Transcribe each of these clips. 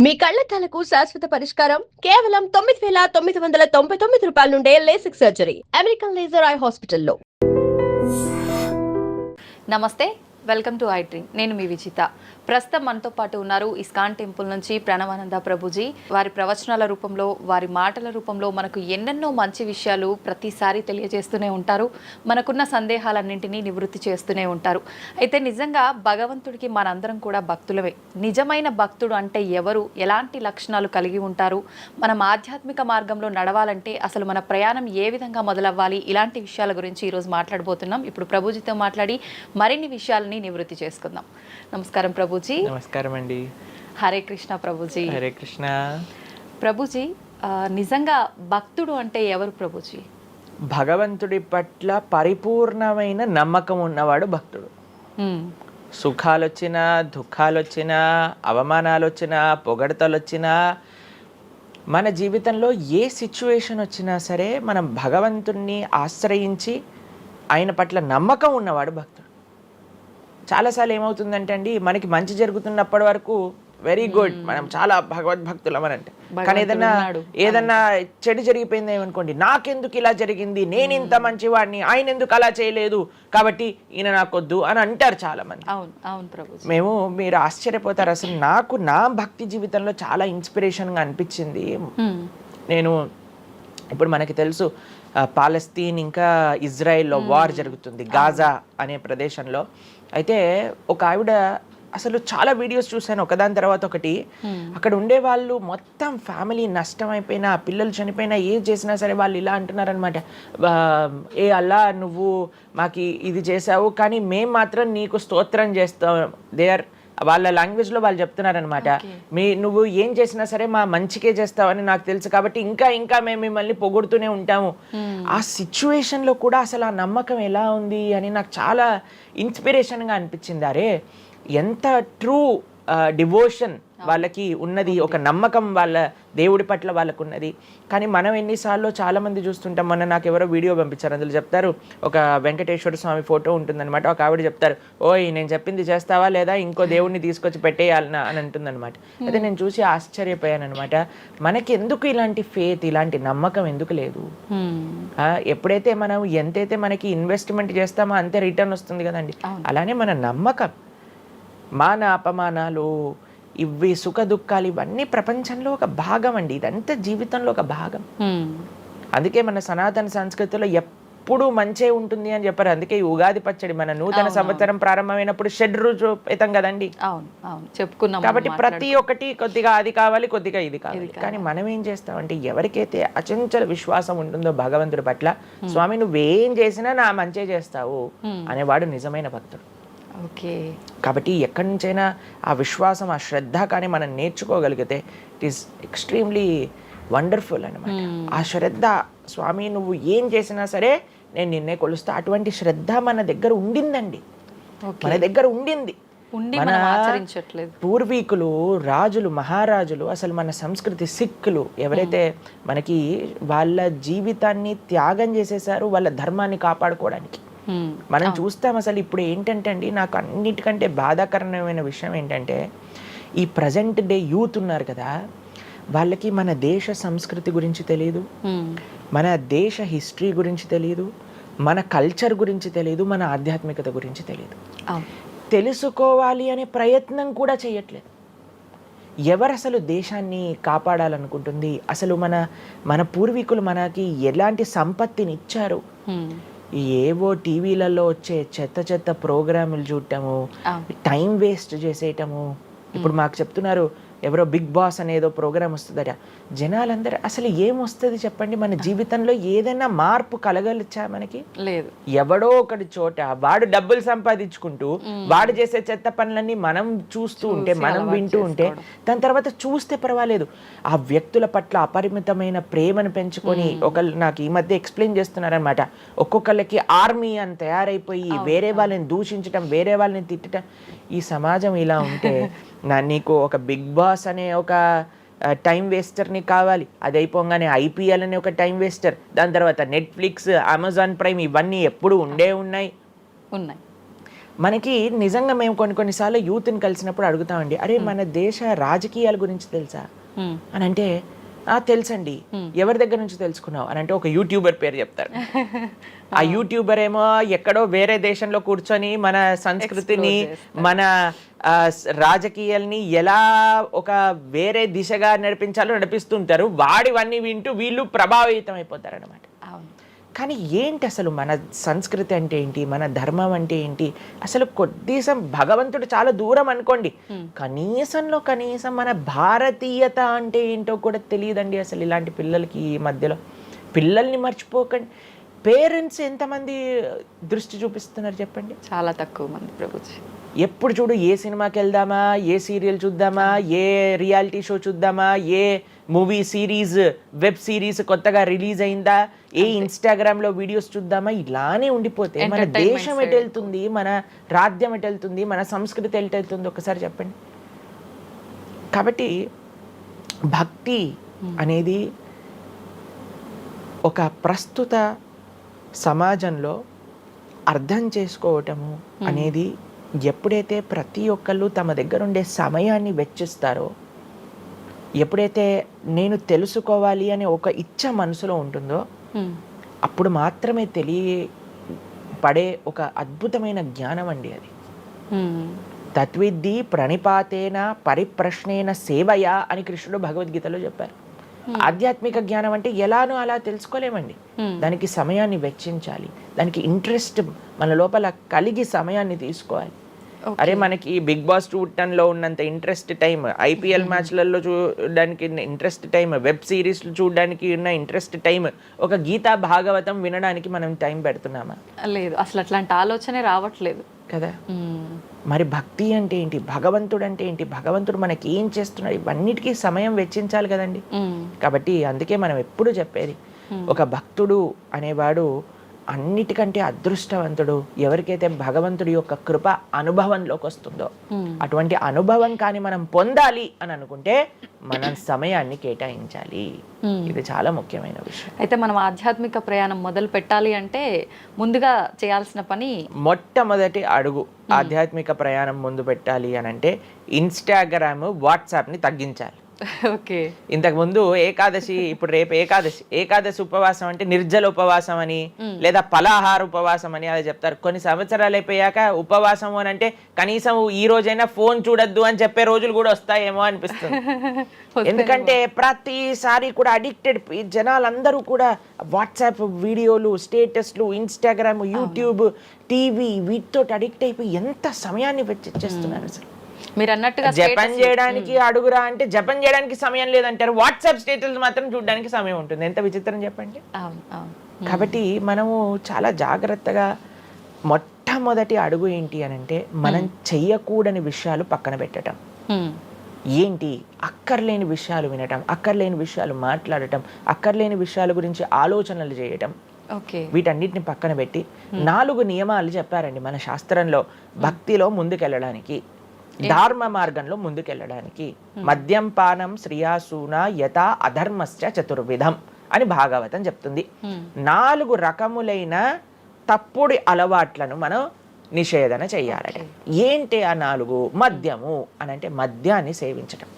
మీ కళ్లద్దాలకు శాశ్వత పరిష్కారం కేవలం 9,999 రూపాయల నుండే LASIK surgery American laser eye హాస్పిటల్లో. నమస్తే, వెల్కమ్ టు ఐ డ్రీమ్. నేను మీ విజిత. ప్రస్తుతం మనతో పాటు ఉన్నారు ఇస్కాన్ టెంపుల్ నుంచి ప్రణవానంద ప్రభుజీ. వారి ప్రవచనాల రూపంలో, వారి మాటల రూపంలో మనకు ఎన్నెన్నో మంచి విషయాలు ప్రతిసారి తెలియజేస్తూనే ఉంటారు. మనకున్న సందేహాలన్నింటినీ నివృత్తి చేస్తూనే ఉంటారు. అయితే నిజంగా భగవంతుడికి మనందరం కూడా భక్తులమే. నిజమైన భక్తుడు అంటే ఎవరు, ఎలాంటి లక్షణాలు కలిగి ఉంటారు, మనం ఆధ్యాత్మిక మార్గంలో నడవాలంటే అసలు మన ప్రయాణం ఏ విధంగా మొదలవ్వాలి, ఇలాంటి విషయాల గురించి ఈరోజు మాట్లాడబోతున్నాం. ఇప్పుడు ప్రభుజీతో మాట్లాడి మరిన్ని విషయాలని నివృత్తి చేసుకుందాం. నమస్కారం ప్రభుజీ. నమస్కారం అండి. హరే కృష్ణ ప్రభుజీ. హరే కృష్ణ ప్రభుజీ. నిజంగా భక్తుడు అంటే ఎవరు ప్రభుజీ? భగవంతుడి పట్ల పరిపూర్ణమైన నమ్మకం ఉన్నవాడు భక్తుడు. సుఖాలు వచ్చినా, దుఃఖాలు వచ్చినా, అవమానాలు వచ్చినా, పొగడతలు వచ్చినా, మన జీవితంలో ఏ సిచ్యువేషన్ వచ్చినా సరే మనం భగవంతుణ్ణి ఆశ్రయించి ఆయన పట్ల నమ్మకం ఉన్నవాడు భక్తుడు. చాలాసార్లు ఏమవుతుందంటే అండి, మనకి మంచి జరుగుతున్నప్పటి వరకు వెరీ గుడ్, మనం చాలా భగవద్భక్తులం అని అంటే, కానీ ఏదన్నా చెడు జరిగిపోయింది ఏమనుకోండి, నాకెందుకు ఇలా జరిగింది, నేను ఇంత మంచివాడిని, ఆయన ఎందుకు అలా చేయలేదు, కాబట్టి ఈయన నాకొద్దు అని అంటారు చాలా మంది. మేము మీరు ఆశ్చర్యపోతారు, అసలు నాకు నా భక్తి జీవితంలో చాలా ఇన్స్పిరేషన్గా అనిపించింది. నేను ఇప్పుడు మనకి తెలుసు పాలస్తీన్ ఇంకా ఇజ్రాయెల్లో వార్ జరుగుతుంది, గాజా అనే ప్రదేశంలో. అయితే ఒక ఆవిడ, అసలు చాలా వీడియోస్ చూశాను ఒకదాని తర్వాత ఒకటి, అక్కడ ఉండే వాళ్ళు మొత్తం ఫ్యామిలీ నష్టం అయిపోయినా, పిల్లలు చనిపోయినా, ఏం చేసినా సరే వాళ్ళు ఇలా అంటున్నారనమాట, ఏ అల్లా నువ్వు మాకు ఇది చేసావు కానీ మేము మాత్రం నీకు స్తోత్రం చేస్తాం. దే ఆర్ వాళ్ళ లాంగ్వేజ్లో వాళ్ళు చెప్తున్నారనమాట, నువ్వు ఏం చేసినా సరే మా మంచికే చేస్తావని నాకు తెలుసు, కాబట్టి ఇంకా ఇంకా మేము మిమ్మల్ని పొగుడుతూనే ఉంటాము. ఆ సిచ్యువేషన్లో కూడా అసలు ఆ నమ్మకం ఎలా ఉంది అని నాకు చాలా ఇన్స్పిరేషన్గా అనిపించింది. అరే ఎంత ట్రూ డివోషన్ వాళ్ళకి ఉన్నది, ఒక నమ్మకం వాళ్ళ దేవుడి పట్ల వాళ్ళకు ఉన్నది. కానీ మనం ఎన్నిసార్లు చాలామంది చూస్తుంటాం. మొన్న నాకు ఎవరో వీడియో పంపించారు, అందులో చెప్తారు, ఒక వెంకటేశ్వర స్వామి ఫోటో ఉంటుందన్నమాట, ఒక ఆవిడ చెప్తారు, ఓయ్ నేను చెప్పింది చేస్తావా లేదా, ఇంకో దేవుడిని తీసుకొచ్చి పెట్టేయాలనా అని అంటుందన్నమాట. అయితే నేను చూసి ఆశ్చర్యపోయాను అనమాట, మనకి ఎందుకు ఇలాంటి ఫేత్, ఇలాంటి నమ్మకం ఎందుకు లేదు? ఎప్పుడైతే మనం ఎంతైతే మనకి ఇన్వెస్ట్మెంట్ చేస్తామో అంతే రిటర్న్ వస్తుంది కదండి. అలానే మన నమ్మకం, మాన అపమానాలు, ఇవి సుఖ దుఃఖాలు, ఇవన్నీ ప్రపంచంలో ఒక భాగం అండి, ఇదంతా జీవితంలో ఒక భాగం. అందుకే మన సనాతన సంస్కృతిలో ఎప్పుడు మంచే ఉంటుంది అని చెప్పారు. అందుకే ఈ ఉగాది పచ్చడి, మన నూతన సంవత్సరం ప్రారంభమైనప్పుడు షడ్రుజోపేతం కదండి, చెప్పుకున్నాం. కాబట్టి ప్రతి ఒక్కటి కొద్దిగా అది కావాలి, కొద్దిగా ఇది కావాలి. కానీ మనం ఏం చేస్తామంటే, ఎవరికైతే అచంచల విశ్వాసం ఉంటుందో భగవంతుడి పట్ల, స్వామి నువ్వేం చేసినా నా మంచే చేస్తావు అనేవాడు నిజమైన భక్తుడు. కాబట్టి ఎక్కడి నుంచైనా ఆ విశ్వాసం, ఆ శ్రద్ధ కానీ మనం నేర్చుకోగలిగితే ఇట్ ఈస్ ఎక్స్ట్రీమ్లీ వండర్ఫుల్ అనమాట. ఆ శ్రద్ధ, స్వామి నువ్వు ఏం చేసినా సరే నేను నిన్నే కొలుస్తా, అటువంటి శ్రద్ధ మన దగ్గర ఉండిందండి, మన దగ్గర ఉండింది. మన పూర్వీకులు, రాజులు, మహారాజులు, అసలు మన సంస్కృతి, సిక్కులు ఎవరైతే మనకి వాళ్ళ జీవితాన్ని త్యాగం చేసేసారు వాళ్ళ ధర్మాన్ని కాపాడుకోవడానికి. మనం చూస్తాం. అసలు ఇప్పుడు ఏంటంటే అండి, నాకు అన్నిటికంటే బాధాకరమైన విషయం ఏంటంటే, ఈ ప్రజెంట్ డే యూత్ ఉన్నారు కదా, వాళ్ళకి మన దేశ సంస్కృతి గురించి తెలియదు, మన దేశ హిస్టరీ గురించి తెలియదు, మన కల్చర్ గురించి తెలియదు, మన ఆధ్యాత్మికత గురించి తెలియదు. తెలుసుకోవాలి అనే ప్రయత్నం కూడా చేయట్లేదు. ఎవరు అసలు దేశాన్ని కాపాడాలనుకుంటుంది? అసలు మన పూర్వీకులు మనకి ఎలాంటి సంపత్తిని ఇచ్చారు? ఏవో టీవీలలో వచ్చే చెత్త ప్రోగ్రాములు చూడటము, టైం వేస్ట్ చేసేయటము. ఇప్పుడు మాకు చెప్తున్నారు, ఎవరో బిగ్ బాస్ అనేదో ప్రోగ్రామ్ వస్తుందట. జనాలందరూ అసలు ఏమొస్తుంది చెప్పండి? మన జీవితంలో ఏదైనా మార్పు కలగలిచా? మనకి లేదు. ఎవడో ఒకటి చోట వాడు డబ్బులు సంపాదించుకుంటూ వాడు చేసే చెత్త పనులన్నీ మనం చూస్తూ ఉంటే, మనం వింటూ ఉంటే, దాని తర్వాత చూస్తే పర్వాలేదు, ఆ వ్యక్తుల పట్ల అపరిమితమైన ప్రేమను పెంచుకొని, ఒకళ్ళు నాకు ఈ మధ్య ఎక్స్ప్లెయిన్ చేస్తున్నారనమాట, ఒక్కొక్కళ్ళకి ఆర్మీ అని తయారైపోయి వేరే వాళ్ళని దూషించటం, వేరే వాళ్ళని తిట్టడం. ఈ సమాజం ఇలా ఉంటే నీకు ఒక బిగ్ బాస్ అనే ఒక టైం వేస్టర్ని కావాలి, అది అయిపోగానే ఐపీఎల్ అనే ఒక టైం వేస్టర్, దాని తర్వాత నెట్ఫ్లిక్స్, అమెజాన్ ప్రైమ్, ఇవన్నీ ఎప్పుడు ఉన్నాయి. మనకి నిజంగా మేము కొన్నిసార్లు యూత్ని కలిసినప్పుడు అడుగుతామండి, అరే మన దేశ రాజకీయాల గురించి తెలుసా అని అంటే, తెలుసండి. ఎవరి దగ్గర నుంచి తెలుసుకున్నావు అని అంటే ఒక యూట్యూబర్ పేరు చెప్తారు. ఆ యూట్యూబర్ ఏమో ఎక్కడో వేరే దేశంలో కూర్చొని మన సంస్కృతిని, మన రాజకీయాల్ని ఎలా ఒక వేరే దిశగా నడిపించాలో నడిపిస్తుంటారు. వాడివన్నీ వింటూ వీళ్ళు ప్రభావితం అయిపోతారు అనమాట. కానీ ఏంటి అసలు మన సంస్కృతి అంటే ఏంటి, మన ధర్మం అంటే ఏంటి, అసలు కొద్దిసం భగవంతుడు చాలా దూరం అనుకోండి, కనీసంలో కనీసం మన భారతీయత అంటే ఏంటో కూడా తెలియదండి అసలు ఇలాంటి పిల్లలకి. ఈ మధ్యలో పిల్లల్ని మర్చిపోకండి. పేరెంట్స్ ఎంతమంది దృష్టి చూపిస్తున్నారు చెప్పండి? చాలా తక్కువ మంది ప్రభుజీ. ఎప్పుడు చూడు ఏ సినిమాకి వెళ్దామా, ఏ సీరియల్ చూద్దామా, ఏ రియాలిటీ షో చూద్దామా, ఏ మూవీ సిరీస్, వెబ్ సిరీస్ కొత్తగా రిలీజ్ అయిందా, ఏ ఇన్స్టాగ్రామ్లో వీడియోస్ చూద్దామా, ఇలానే ఉండిపోతే మన దేశం ఎటు వెళ్తుంది, మన రాజ్యం ఎటు వెళ్తుంది, మన సంస్కృతి ఎటు వెళ్తుంది ఒకసారి చెప్పండి. కాబట్టి భక్తి అనేది ఒక ప్రస్తుత సమాజంలో అర్థం చేసుకోవటము అనేది ఎప్పుడైతే ప్రతి ఒక్కళ్ళు తమ దగ్గర ఉండే సమయాన్ని వెచ్చిస్తారో, ఎప్పుడైతే నేను తెలుసుకోవాలి అనే ఒక ఇచ్చ మనసులో ఉంటుందో, అప్పుడు మాత్రమే తెలియపడే ఒక అద్భుతమైన జ్ఞానం అండి అది. తత్విద్ధి ప్రణిపాతేన పరిప్రశ్నేన సేవయా అని కృష్ణుడు భగవద్గీతలో చెప్పారు. ఆధ్యాత్మిక జ్ఞానం అంటే ఎలానో అలా తెలుసుకోలేమండి. దానికి సమయాన్ని వెచ్చించాలి, దానికి ఇంట్రెస్ట్ మన లోపల కలిగి సమయాన్ని తీసుకోవాలి. అరే మనకి బిగ్ బాస్ చూడటంలో ఉన్నంత ఇంట్రెస్ట్ టైం, ఐపీఎల్ మ్యాచ్లలో చూడడానికి ఇంట్రెస్ట్ టైం, వెబ్ సిరీస్లు చూడడానికి ఉన్న ఇంట్రెస్ట్ టైం, ఒక గీతా భాగవతం వినడానికి మనం టైం పెడుతున్నామా? లేదు, అసలు అట్లాంటి ఆలోచనే రావట్లేదు కదా. మరి భక్తి అంటే ఏంటి, భగవంతుడు అంటే ఏంటి, భగవంతుడు మనకి ఏం చేస్తున్నాడు, ఇవన్నిటికీ సమయం వెచ్చించాలి కదండి. కాబట్టి అందుకే మనం ఎప్పుడు చెప్పేది, ఒక భక్తుడు అనేవాడు అన్నిటికంటే అదృష్టవంతుడు ఎవరికైతే భగవంతుడి యొక్క కృప అనుభవంలోకి వస్తుందో. అటువంటి అనుభవం కానీ మనం పొందాలి అని అనుకుంటే మనం సమయాన్ని కేటాయించాలి. ఇది చాలా ముఖ్యమైన విషయం. అయితే మనం ఆధ్యాత్మిక ప్రయాణం మొదలు పెట్టాలి అంటే ముందుగా చేయాల్సిన పని, మొట్టమొదటి అడుగు ఆధ్యాత్మిక ప్రయాణం ముందు పెట్టాలి అని అంటే ఇన్స్టాగ్రామ్, వాట్సాప్ని తగ్గించాలి. ఓకే. ఇంతకు ముందు ఏకాదశి, ఇప్పుడు రేపు ఏకాదశి ఉపవాసం అంటే నిర్జల ఉపవాసం అని, లేదా పలాహార ఉపవాసం అని అలా చెప్తారు. కొన్ని సంవత్సరాలు అయిపోయాక ఉపవాసం అని అంటే కనీసం ఈ రోజైనా ఫోన్ చూడొద్దు అని చెప్పే రోజులు కూడా వస్తాయేమో అనిపిస్తుంది. ఎందుకంటే ప్రతిసారి కూడా అడిక్టెడ్ జనాలందరూ కూడా వాట్సాప్ వీడియోలు, స్టేటస్లు, ఇన్స్టాగ్రామ్, యూట్యూబ్, టీవీ వీటితో అడిక్ట్ అయిపోయి ఎంత సమయాన్ని వెచ్చిస్తున్నారు. అసలు మీరు అన్నట్టుగా జపం చేయడానికి అడుగురా అంటే జపం చేయడానికి సమయం లేదంటారు, వాట్సాప్ స్టేటస్ మాత్రం చూడడానికి సమయం ఉంటుంది. ఎంత విచిత్రం చెప్పండి. కాబట్టి మనము చాలా జాగ్రత్తగా మొట్టమొదటి అడుగు ఏంటి అని అంటే మనం చెయ్యకూడని విషయాలు పక్కన పెట్టడం. ఏంటి? అక్కర్లేని విషయాలు వినటం, అక్కర్లేని విషయాలు మాట్లాడటం, అక్కర్లేని విషయాల గురించి ఆలోచనలు చేయటం. వీటన్నిటిని పక్కన పెట్టి 4 నియమాలు చెప్పారండి మన శాస్త్రంలో భక్తిలో ముందుకెళ్ళడానికి, ధర్మ మార్గంలో ముందుకెళ్ళడానికి. మద్యం పానం శ్రియాసూన యథా అధర్మశ్చ చతుర్విధం అని భాగవతం చెప్తుంది. 4 రకములైన తప్పుడు అలవాట్లను మనం నిషేధన చెయ్యాలట. ఏంటి ఆ 4? మద్యము అని అంటే మద్యాన్ని సేవించటం,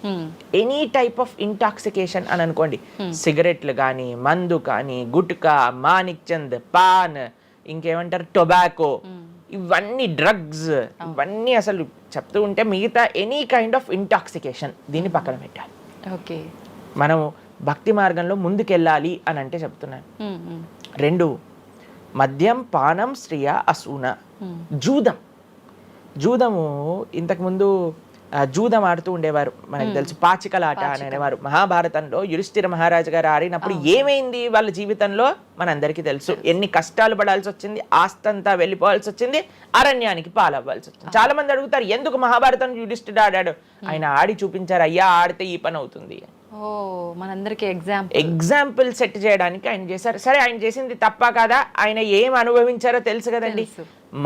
ఎనీ టైప్ ఆఫ్ ఇంటాక్సికేషన్ అని అనుకోండి, సిగరెట్లు కానీ, మందు కానీ, గుట్కా, మానిక్ చంద్, పాన్, ఇంకేమంటారు టొబాకో, ఇవన్నీ డ్రగ్స్, ఇవన్నీ అసలు చెప్తూ ఉంటే మిగతా ఎనీ కైండ్ ఆఫ్ ఇంటాక్సికేషన్ దీన్ని పక్కన పెట్టాలి. ఓకే, మనం భక్తి మార్గంలో ముందుకెళ్ళాలి అని అంటే చెప్తున్నాను. 2 మద్యం పానం శ్రియ అసూన. జూదము ఇంతకుముందు జూదం ఆడుతూ ఉండేవారు, మనకు తెలుసు పాచికలాట అని అనేవారు. మహాభారతంలో యుధిష్ఠిర మహారాజు గారు ఆడినప్పుడు ఏమైంది వాళ్ళ జీవితంలో మనందరికీ తెలుసు. ఎన్ని కష్టాలు పడాల్సి వచ్చింది, ఆస్తంతా వెళ్ళిపోవాల్సి వచ్చింది, అరణ్యానికి పాలవ్వాల్సి వచ్చింది. చాలా మంది అడుగుతారు ఎందుకు మహాభారతం యుధిష్ఠిరుడు ఆడాడు. ఆయన ఆడి చూపించారు, అయ్యా ఆడితే ఈ పని అవుతుంది. మనందరికి ఎగ్జాంపుల్ సెట్ చేయడానికి ఆయన చేశారు. సరే ఆయన చేసింది తప్ప కాదా, ఆయన ఏం అనుభవించారో తెలుసు కదండి.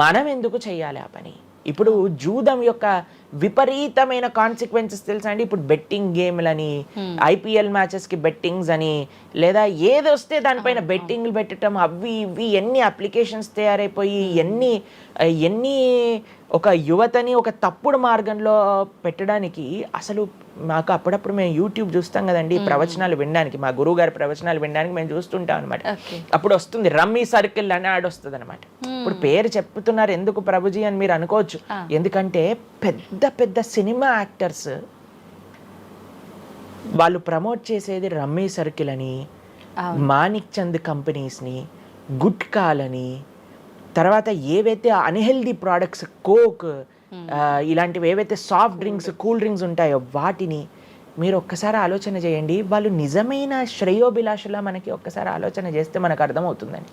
మనం ఎందుకు చెయ్యాలి ఆ పని? ఇప్పుడు జూదం యొక్క విపరీతమైన కాన్సిక్వెన్సెస్ తెలుసా అండి? ఇప్పుడు బెట్టింగ్ గేమ్లని, ఐపీఎల్ మ్యాచెస్కి బెట్టింగ్స్ అని, లేదా ఏది వస్తే దానిపైన బెట్టింగ్లు పెట్టడం, అవి ఇవి ఎన్ని అప్లికేషన్స్ తయారైపోయి ఎన్ని ఒక యువతని ఒక తప్పుడు మార్గంలో పెట్టడానికి. అసలు మాకు అప్పుడప్పుడు మేము యూట్యూబ్ చూస్తాం కదండి ప్రవచనాలు వినడానికి, మా గురువు గారి ప్రవచనాలు వినడానికి మేము చూస్తుంటాం అనమాట. అప్పుడు వస్తుంది రమ్మీ సర్కిల్ అని యాడ్ వస్తుంది అనమాట. ఇప్పుడు పేరు చెప్తున్నారు ఎందుకు ప్రభుజీ అని మీరు అనుకోవచ్చు. ఎందుకంటే పెద్ద పెద్ద సినిమా యాక్టర్స్ వాళ్ళు ప్రమోట్ చేసేది రమ్మీ సర్కిల్ అని, మాణిక్ చంద్ కంపెనీస్ని, గుట్కాలని, తర్వాత ఏవైతే అన్హెల్దీ ప్రోడక్ట్స్ కోక్ ఇలాంటివి ఏవైతే సాఫ్ట్ డ్రింక్స్ కూల్ డ్రింక్స్ ఉంటాయో వాటిని మీరు ఒక్కసారి ఆలోచన చేయండి. వాళ్ళు నిజమైన శ్రేయోభిలాషులా మనకి ఒక్కసారి ఆలోచన చేస్తే మనకు అర్థమవుతుందని.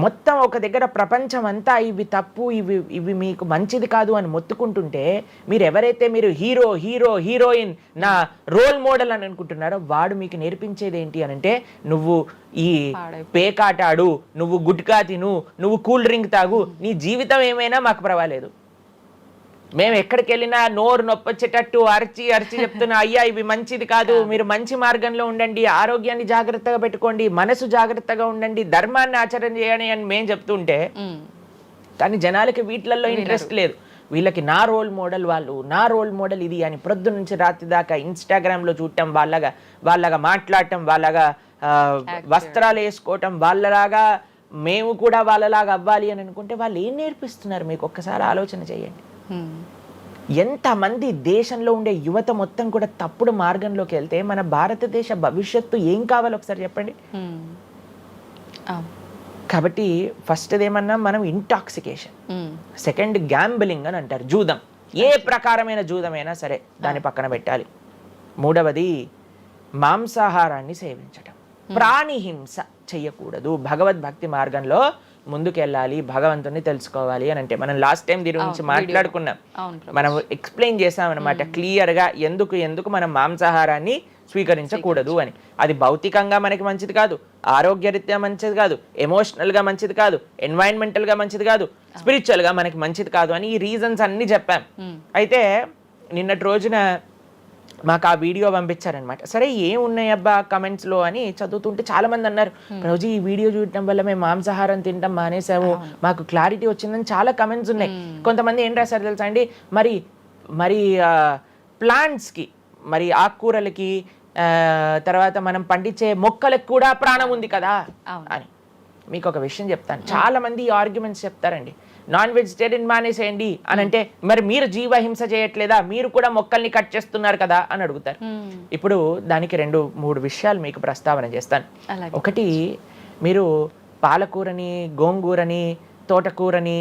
మొత్తం ఒక దగ్గర ప్రపంచం అంతా ఇవి తప్పు, ఇవి మీకు మంచిది కాదు అని మొత్తుకుంటుంటే మీరు ఎవరైతే మీరు హీరోయిన్ నా రోల్ మోడల్ అని అనుకుంటున్నారో వాడు మీకు నేర్పించేది ఏంటి అని అంటే, నువ్వు ఈ పేకాట ఆడు, నువ్వు గుట్కా తిను, నువ్వు కూల్ డ్రింక్ తాగు, నీ జీవితం ఏమైనా మాకు పర్వాలేదు. మేము ఎక్కడికి వెళ్ళినా నోరు నొప్పొచ్చేటట్టు అరిచి చెప్తున్నా, అయ్యా ఇవి మంచిది కాదు, మీరు మంచి మార్గంలో ఉండండి, ఆరోగ్యాన్ని జాగ్రత్తగా పెట్టుకోండి, మనసు జాగ్రత్తగా ఉండండి, ధర్మాన్ని ఆచరణ చేయండి అని మేము చెప్తుంటే, కానీ జనాలకి వీటిలలో ఇంట్రెస్ట్ లేదు. వీళ్ళకి నా రోల్ మోడల్ వాళ్ళు, నా రోల్ మోడల్ ఇది అని ప్రొద్దు నుంచి రాత్రి దాకా ఇన్స్టాగ్రామ్లో చూడటం, వాళ్ళగా మాట్లాడటం, వాళ్ళగా వస్త్రాలు వేసుకోవటం, వాళ్ళలాగా మేము కూడా వాళ్ళలాగా అవ్వాలి అని అనుకుంటే వాళ్ళు ఏం నేర్పిస్తున్నారు మీకు ఒక్కసారి ఆలోచన చేయండి. ఎంతమంది దేశంలో ఉండే యువత మొత్తం కూడా తప్పుడు మార్గంలోకి వెళ్తే మన భారతదేశ భవిష్యత్తు ఏం కావాలో ఒకసారి చెప్పండి. కాబట్టి ఫస్ట్ ఏమన్నా మనం ఇంటాక్సికేషన్, సెకండ్ గ్యాంబ్లింగ్ అని అంటారు, జూదం, ఏ ప్రకారమైన జూదమైనా సరే దాన్ని పక్కన పెట్టాలి. మూడవది మాంసాహారాన్ని సేవించటం, ప్రాణిహింస చెయ్యకూడదు, భగవద్భక్తి మార్గంలో ముందుకెళ్ళాలి, భగవంతుని తెలుసుకోవాలి అని అంటే మనం లాస్ట్ టైం దీని గురించి మాట్లాడుకున్నాం, మనం ఎక్స్ప్లెయిన్ చేసాం అనమాట క్లియర్గా ఎందుకు మనం మాంసాహారాన్ని స్వీకరించకూడదు అని. అది భౌతికంగా మనకి మంచిది కాదు, ఆరోగ్యరీత్యా మంచిది కాదు, ఎమోషనల్గా మంచిది కాదు, ఎన్వైరన్మెంటల్గా మంచిది కాదు, స్పిరిచువల్గా మనకి మంచిది కాదు అని ఈ రీజన్స్ అన్ని చెప్పాం. అయితే నిన్నటి రోజున మాకు ఆ వీడియో పంపించారనమాట. సరే ఏమున్నాయి అబ్బా కమెంట్స్లో అని చదువుతుంటే చాలా మంది అన్నారు, రోజు ఈ వీడియో చూడటం వల్ల మేము మాంసాహారం తినటం మానేసాము, మాకు క్లారిటీ వచ్చిందని చాలా కమెంట్స్ ఉన్నాయి. కొంతమంది ఏం రాశారు తెలుసా అండి, మరి ప్లాంట్స్కి, మరి ఆకుకూరలకి, తర్వాత మనం పండించే మొక్కలకు కూడా ప్రాణం ఉంది కదా అని. మీకు ఒక విషయం చెప్తాను, చాలా మంది ఈ ఆర్గ్యుమెంట్స్ చెప్తారండి, నాన్ వెజిటేరియన్ మానేసేయండి అని అంటే, మరి మీరు జీవహింస చేయట్లేదా, మీరు కూడా మొక్కల్ని కట్ చేస్తున్నారు కదా అని అడుగుతారు. ఇప్పుడు దానికి 2-3 విషయాలు మీకు ప్రస్తావన చేస్తాను. ఒకటి, మీరు పాలకూరని, గోంగూరని, తోటకూరని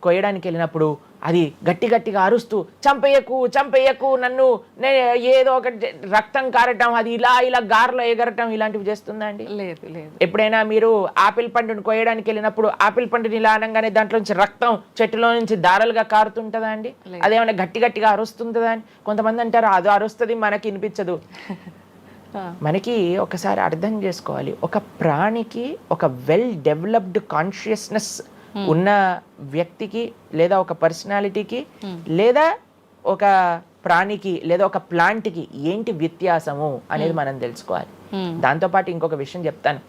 కొయ్యడానికి వెళ్ళినప్పుడు అది గట్టిగా అరుస్తూ చంపేయకు నన్ను, ఏదో ఒక రక్తం కారటం, అది ఇలా గార్లో ఎగరటం, ఇలాంటివి చేస్తుందా అండి? లేదు. ఎప్పుడైనా మీరు ఆపిల్ పండుని కొయ్యడానికి వెళ్ళినప్పుడు ఆపిల్ పండుని ఇలా అనగానే దాంట్లో నుంచి రక్తం చెట్టులో నుంచి దారాలుగా కారుతుంటుందా అండి? అదేమైనా గట్టిగా అరుస్తుందా అని కొంతమంది అంటారు, అది అరుస్తుంది మనకి వినిపించదు. మనకి ఒకసారి అర్థం చేసుకోవాలి, ఒక ప్రాణికి ఒక వెల్ డెవలప్డ్ కాన్షియస్నెస్ ఉన్న వ్యక్తికి, లేదా ఒక పర్సనాలిటీకి, లేదా ఒక ప్రాణికి, లేదా ఒక ప్లాంట్కి ఏంటి వ్యత్యాసము అనేది మనం తెలుసుకోవాలి. దాంతోపాటు ఇంకొక విషయం చెప్తాను,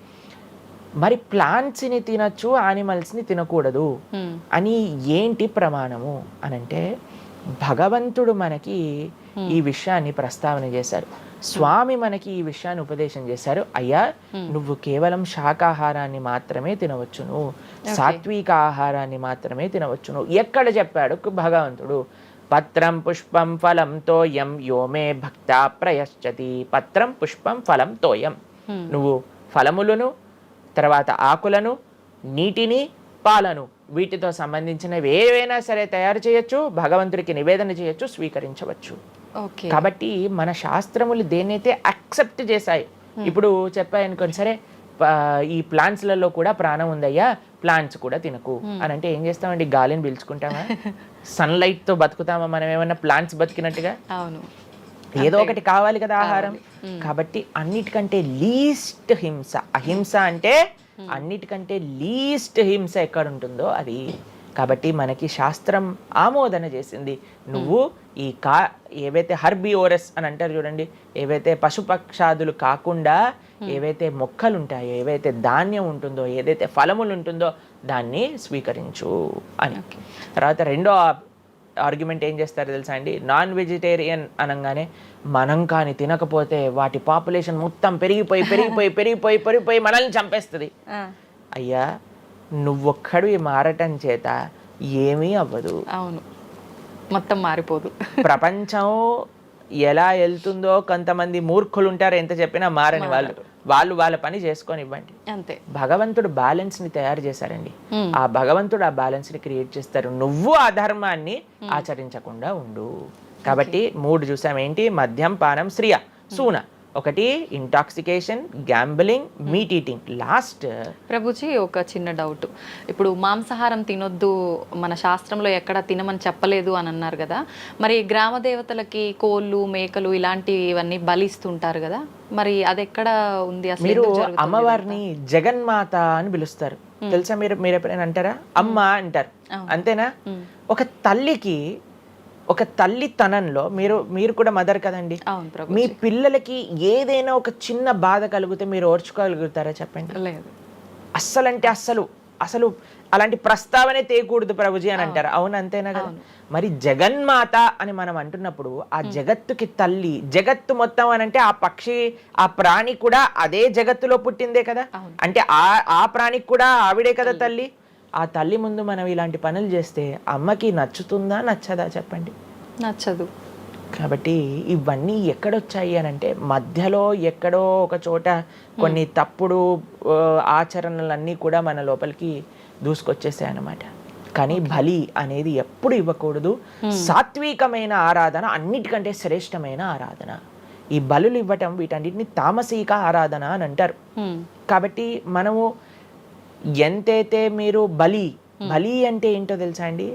మరి ప్లాంట్స్ని తినచ్చు, యానిమల్స్ని తినకూడదు అని ఏంటి ప్రమాణము అనంటే, భగవంతుడు మనకి ఈ విషయాన్ని ప్రస్తావన చేశారు, స్వామి మనకి ఈ విషయాన్ని ఉపదేశం చేశారు. అయ్యా, నువ్వు కేవలం శాకాహారాన్ని మాత్రమే తినవచ్చును, సాత్విక ఆహారాన్ని మాత్రమే తినవచ్చును. ఎక్కడ చెప్పాడు భగవంతుడు? పత్రం పుష్పం ఫలం తోయం యోమే భక్తా ప్రయశ్చతి. పత్రం పుష్పం ఫలం తోయం, నువ్వు ఫలములను, తర్వాత ఆకులను, నీటిని, పాలను, వీటితో సంబంధించినవి ఏవైనా సరే తయారు చేయొచ్చు, భగవంతుడికి నివేదన చేయొచ్చు, స్వీకరించవచ్చు. కాబట్టి మన శాస్త్రములు దేన్నైతే యాక్సెప్ట్ చేశాయి, ఇప్పుడు చెప్పాయనుకోండి, సరే ఈ ప్లాంట్స్లలో కూడా ప్రాణం ఉందయ్యా, ప్లాంట్స్ కూడా తినకు అని అంటే ఏం చేస్తామండి? గాలిని పీల్చుకుంటామా? సన్లైట్ తో బతుకుతామా మనం ఏమన్నా ప్లాంట్స్ బతికినట్టుగా? ఏదో ఒకటి కావాలి కదా ఆహారం. కాబట్టి అన్నిటికంటే లీస్ట్ హింస, అహింస అంటే అన్నిటికంటే లీస్ట్ హింస ఎక్కడ ఉంటుందో అది. కాబట్టి మనకి శాస్త్రం ఆమోదన చేసింది. నువ్వు ఈ ఏవైతే హర్బిఓరస్ అని అంటారు చూడండి, ఏవైతే పశుపక్షాదులు కాకుండా ఏవైతే మొక్కలు ఉంటాయో, ఏవైతే ధాన్యం ఉంటుందో, ఏదైతే ఫలములు ఉంటుందో దాన్ని స్వీకరించు అని. తర్వాత రెండో ఆర్గ్యుమెంట్ ఏం చేస్తారో తెలుసా అండి, నాన్ వెజిటేరియన్ అనగానే మనం కానీ తినకపోతే వాటి పాపులేషన్ మొత్తం పెరిగిపోయి పెరిగిపోయి పెరిగిపోయి పెరిగిపోయి మనల్ని చంపేస్తుంది. అయ్యా నువ్వొక్కడు మారటం చేత ఏమీ అవ్వదు. అవును, మొత్తం మారిపోదు. ప్రపంచం ఎలా వెళ్తుందో కొంతమంది మూర్ఖులు ఉంటారు, ఎంత చెప్పినా మారని వాళ్ళు వాళ్ళ పని చేసుకొని ఇవ్వండి అంతే. భగవంతుడు బ్యాలెన్స్ ని తయారు చేశారండి. ఆ భగవంతుడు ఆ బ్యాలెన్స్ ని క్రియేట్ చేస్తారు. నువ్వు ఆ ధర్మాన్ని ఆచరించకుండా ఉండు. కాబట్టి 3 చూసాం ఏంటి, మద్యం, పానం, శ్రియ, సూన. ఒకటి intoxication, gambling, meet eating. Last Prabhuji ఒక చిన్న డౌట్, ఇప్పుడు మాంసాహారం తినొద్దు మన శాస్త్రంలో ఎక్కడ తినమని చెప్పలేదు అని అన్నారు కదా, మరి గ్రామ దేవతలకి కోళ్ళు, మేకలు ఇలాంటివన్నీ బలిస్తుంటారు కదా, మరి అది ఎక్కడ ఉంది అసలు? మీరు అమ్మవారిని జగన్మాత అని పిలుస్తారు తెలుసా? మీరు ఎప్పుడైనా అంటారా? అమ్మ అంటారు, అంతేనా? ఒక తల్లికి, ఒక తల్లితనంలో మీరు కూడా మదర్ కదండి, మీ పిల్లలకి ఏదైనా ఒక చిన్న బాధ కలిగితే మీరు ఓర్చుకోగలుగుతారా చెప్పండి? లేదు. అస్సలంటే అసలు అలాంటి ప్రస్తావనే తేయకూడదు ప్రభుజీ అని అంటారు. అవును, అంతేనా కదా? మరి జగన్మాత అని మనం అంటున్నప్పుడు ఆ జగత్తుకి తల్లి, జగత్తు మొత్తం అని అంటే ఆ పక్షి, ఆ ప్రాణి కూడా అదే జగత్తులో పుట్టిందే కదా, అంటే ఆ ప్రాణికి కూడా ఆవిడే కదా తల్లి. ఆ తల్లి ముందు మనం ఇలాంటి పనులు చేస్తే అమ్మకి నచ్చుతుందా నచ్చదా చెప్పండి? నచ్చదు. కాబట్టి ఇవన్నీ ఎక్కడొచ్చాయి అని అంటే మధ్యలో ఎక్కడో ఒక చోట కొన్ని తప్పుడు ఆచరణలన్నీ కూడా మన లోపలికి దూసుకొచ్చేసాయి అన్నమాట. కానీ బలి అనేది ఎప్పుడు ఇవ్వకూడదు. సాత్వికమైన ఆరాధన అన్నిటికంటే శ్రేష్టమైన ఆరాధన. ఈ బలులు ఇవ్వటం వీటన్నిటిని తామసిక ఆరాధన అని అంటారు. కాబట్టి మనము ఎంతైతే మీరు బలి అంటే ఏంటో తెలుసా అండి,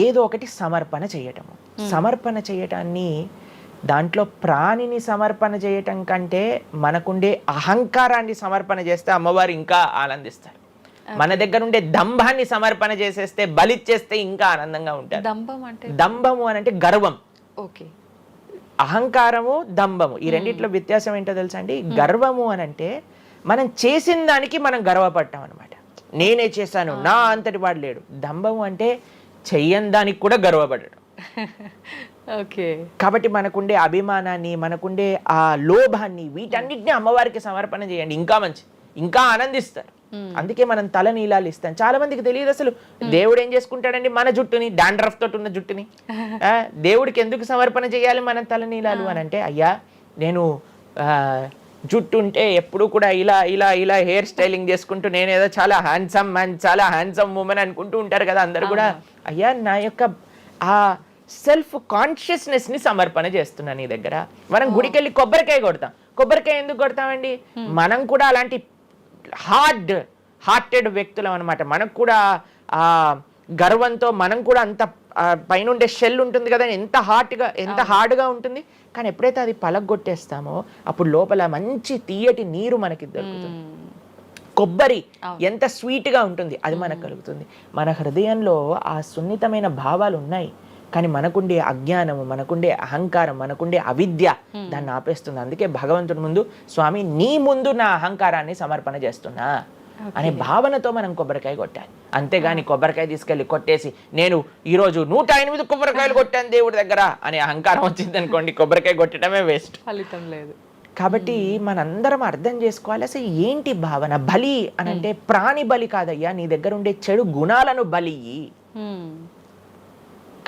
ఏదో ఒకటి సమర్పణ చేయటము. సమర్పణ చేయటాన్ని, దాంట్లో ప్రాణిని సమర్పణ చేయటం కంటే మనకుండే అహంకారాన్ని సమర్పణ చేస్తే అమ్మవారు ఇంకా ఆనందిస్తారు. మన దగ్గర ఉండే దంభాన్ని సమర్పణ చేసేస్తే, బలిచ్చేస్తే ఇంకా ఆనందంగా ఉంటారు. దంభము అని అంటే గర్వం. ఓకే. అహంకారము, దంభము, ఈ రెండిట్లో వ్యత్యాసం ఏంటో తెలుసా అండి? గర్వము అని అంటే మనం చేసిన దానికి మనం గర్వపడ్డాం అనమాట. నేనే చేశాను, నా అంతటి వాడు లేడు. దంభము అంటే చెయ్యని దానికి కూడా గర్వపడడం. ఓకే. కాబట్టి మనకుండే అభిమానాన్ని, మనకుండే ఆ లోభాన్ని, వీటన్నిటిని అమ్మవారికి సమర్పణ చేయండి, ఇంకా మంచి, ఇంకా ఆనందిస్తారు. అందుకే మనం తల నీలాలు ఇస్తాం. చాలా మందికి తెలియదు అసలు దేవుడు ఏం చేసుకుంటాడండి మన జుట్టుని, డాండ్రఫ్ తోటి ఉన్న జుట్టుని. దేవుడికి ఎందుకు సమర్పణ చేయాలి మనం తల నీలాలు అని అంటే, అయ్యా నేను జుట్టు ఉంటే ఎప్పుడు కూడా ఇలా ఇలా ఇలా హెయిర్ స్టైలింగ్ చేసుకుంటూ నేనేదో చాలా హ్యాండ్సమ్ మ్యాన్, చాలా హ్యాండ్సమ్ ఉమెన్ అనుకుంటూ ఉంటారు కదా అందరు కూడా. అయ్యా నా యొక్క ఆ సెల్ఫ్ కాన్షియస్నెస్ ని సమర్పణ చేస్తున్నా నీ దగ్గర. మనం గుడికి వెళ్ళి కొబ్బరికాయ కొడతాం. కొబ్బరికాయ ఎందుకు కొడతామండి? మనం కూడా అలాంటి హార్టెడ్ వ్యక్తులం అనమాట. మనకు కూడా ఆ గర్వంతో మనం కూడా అంత పైనుండే షెల్ ఉంటుంది కదా, ఎంత హార్డ్గా ఉంటుంది. కానీ ఎప్పుడైతే అది పలగొట్టేస్తామో అప్పుడు లోపల మంచి తీయటి నీరు మనకి దొరుకుతుంది. కొబ్బరి ఎంత స్వీట్గా ఉంటుంది, అది మనకు కలుగుతుంది. మన హృదయంలో ఆ సున్నితమైన భావాలు ఉన్నాయి, కానీ మనకుండే అజ్ఞానము, మనకుండే అహంకారం, మనకుండే అవిద్య దాన్ని ఆపేస్తుంది. అందుకే భగవంతుడి ముందు, స్వామి నీ ముందు నా అహంకారాన్ని సమర్పణ చేస్తున్నా అనే భావనతో మనం కొబ్బరికాయ కొట్టాలి. అంతేగాని కొబ్బరికాయ తీసుకెళ్ళి కొట్టేసి నేను ఈరోజు 108 కొబ్బరికాయలు కొట్టాను దేవుడి దగ్గర అనే అహంకారం వచ్చింది అనుకోండి, కొబ్బరికాయ కొట్టడమే వేస్ట్, ఫలితం లేదు. కాబట్టి మనందరం అర్థం చేసుకోవాలి అసలు ఏంటి భావన. బలి అని అంటే ప్రాణి బలి కాదయ్యా, నీ దగ్గర ఉండే చెడు గుణాలను బలి.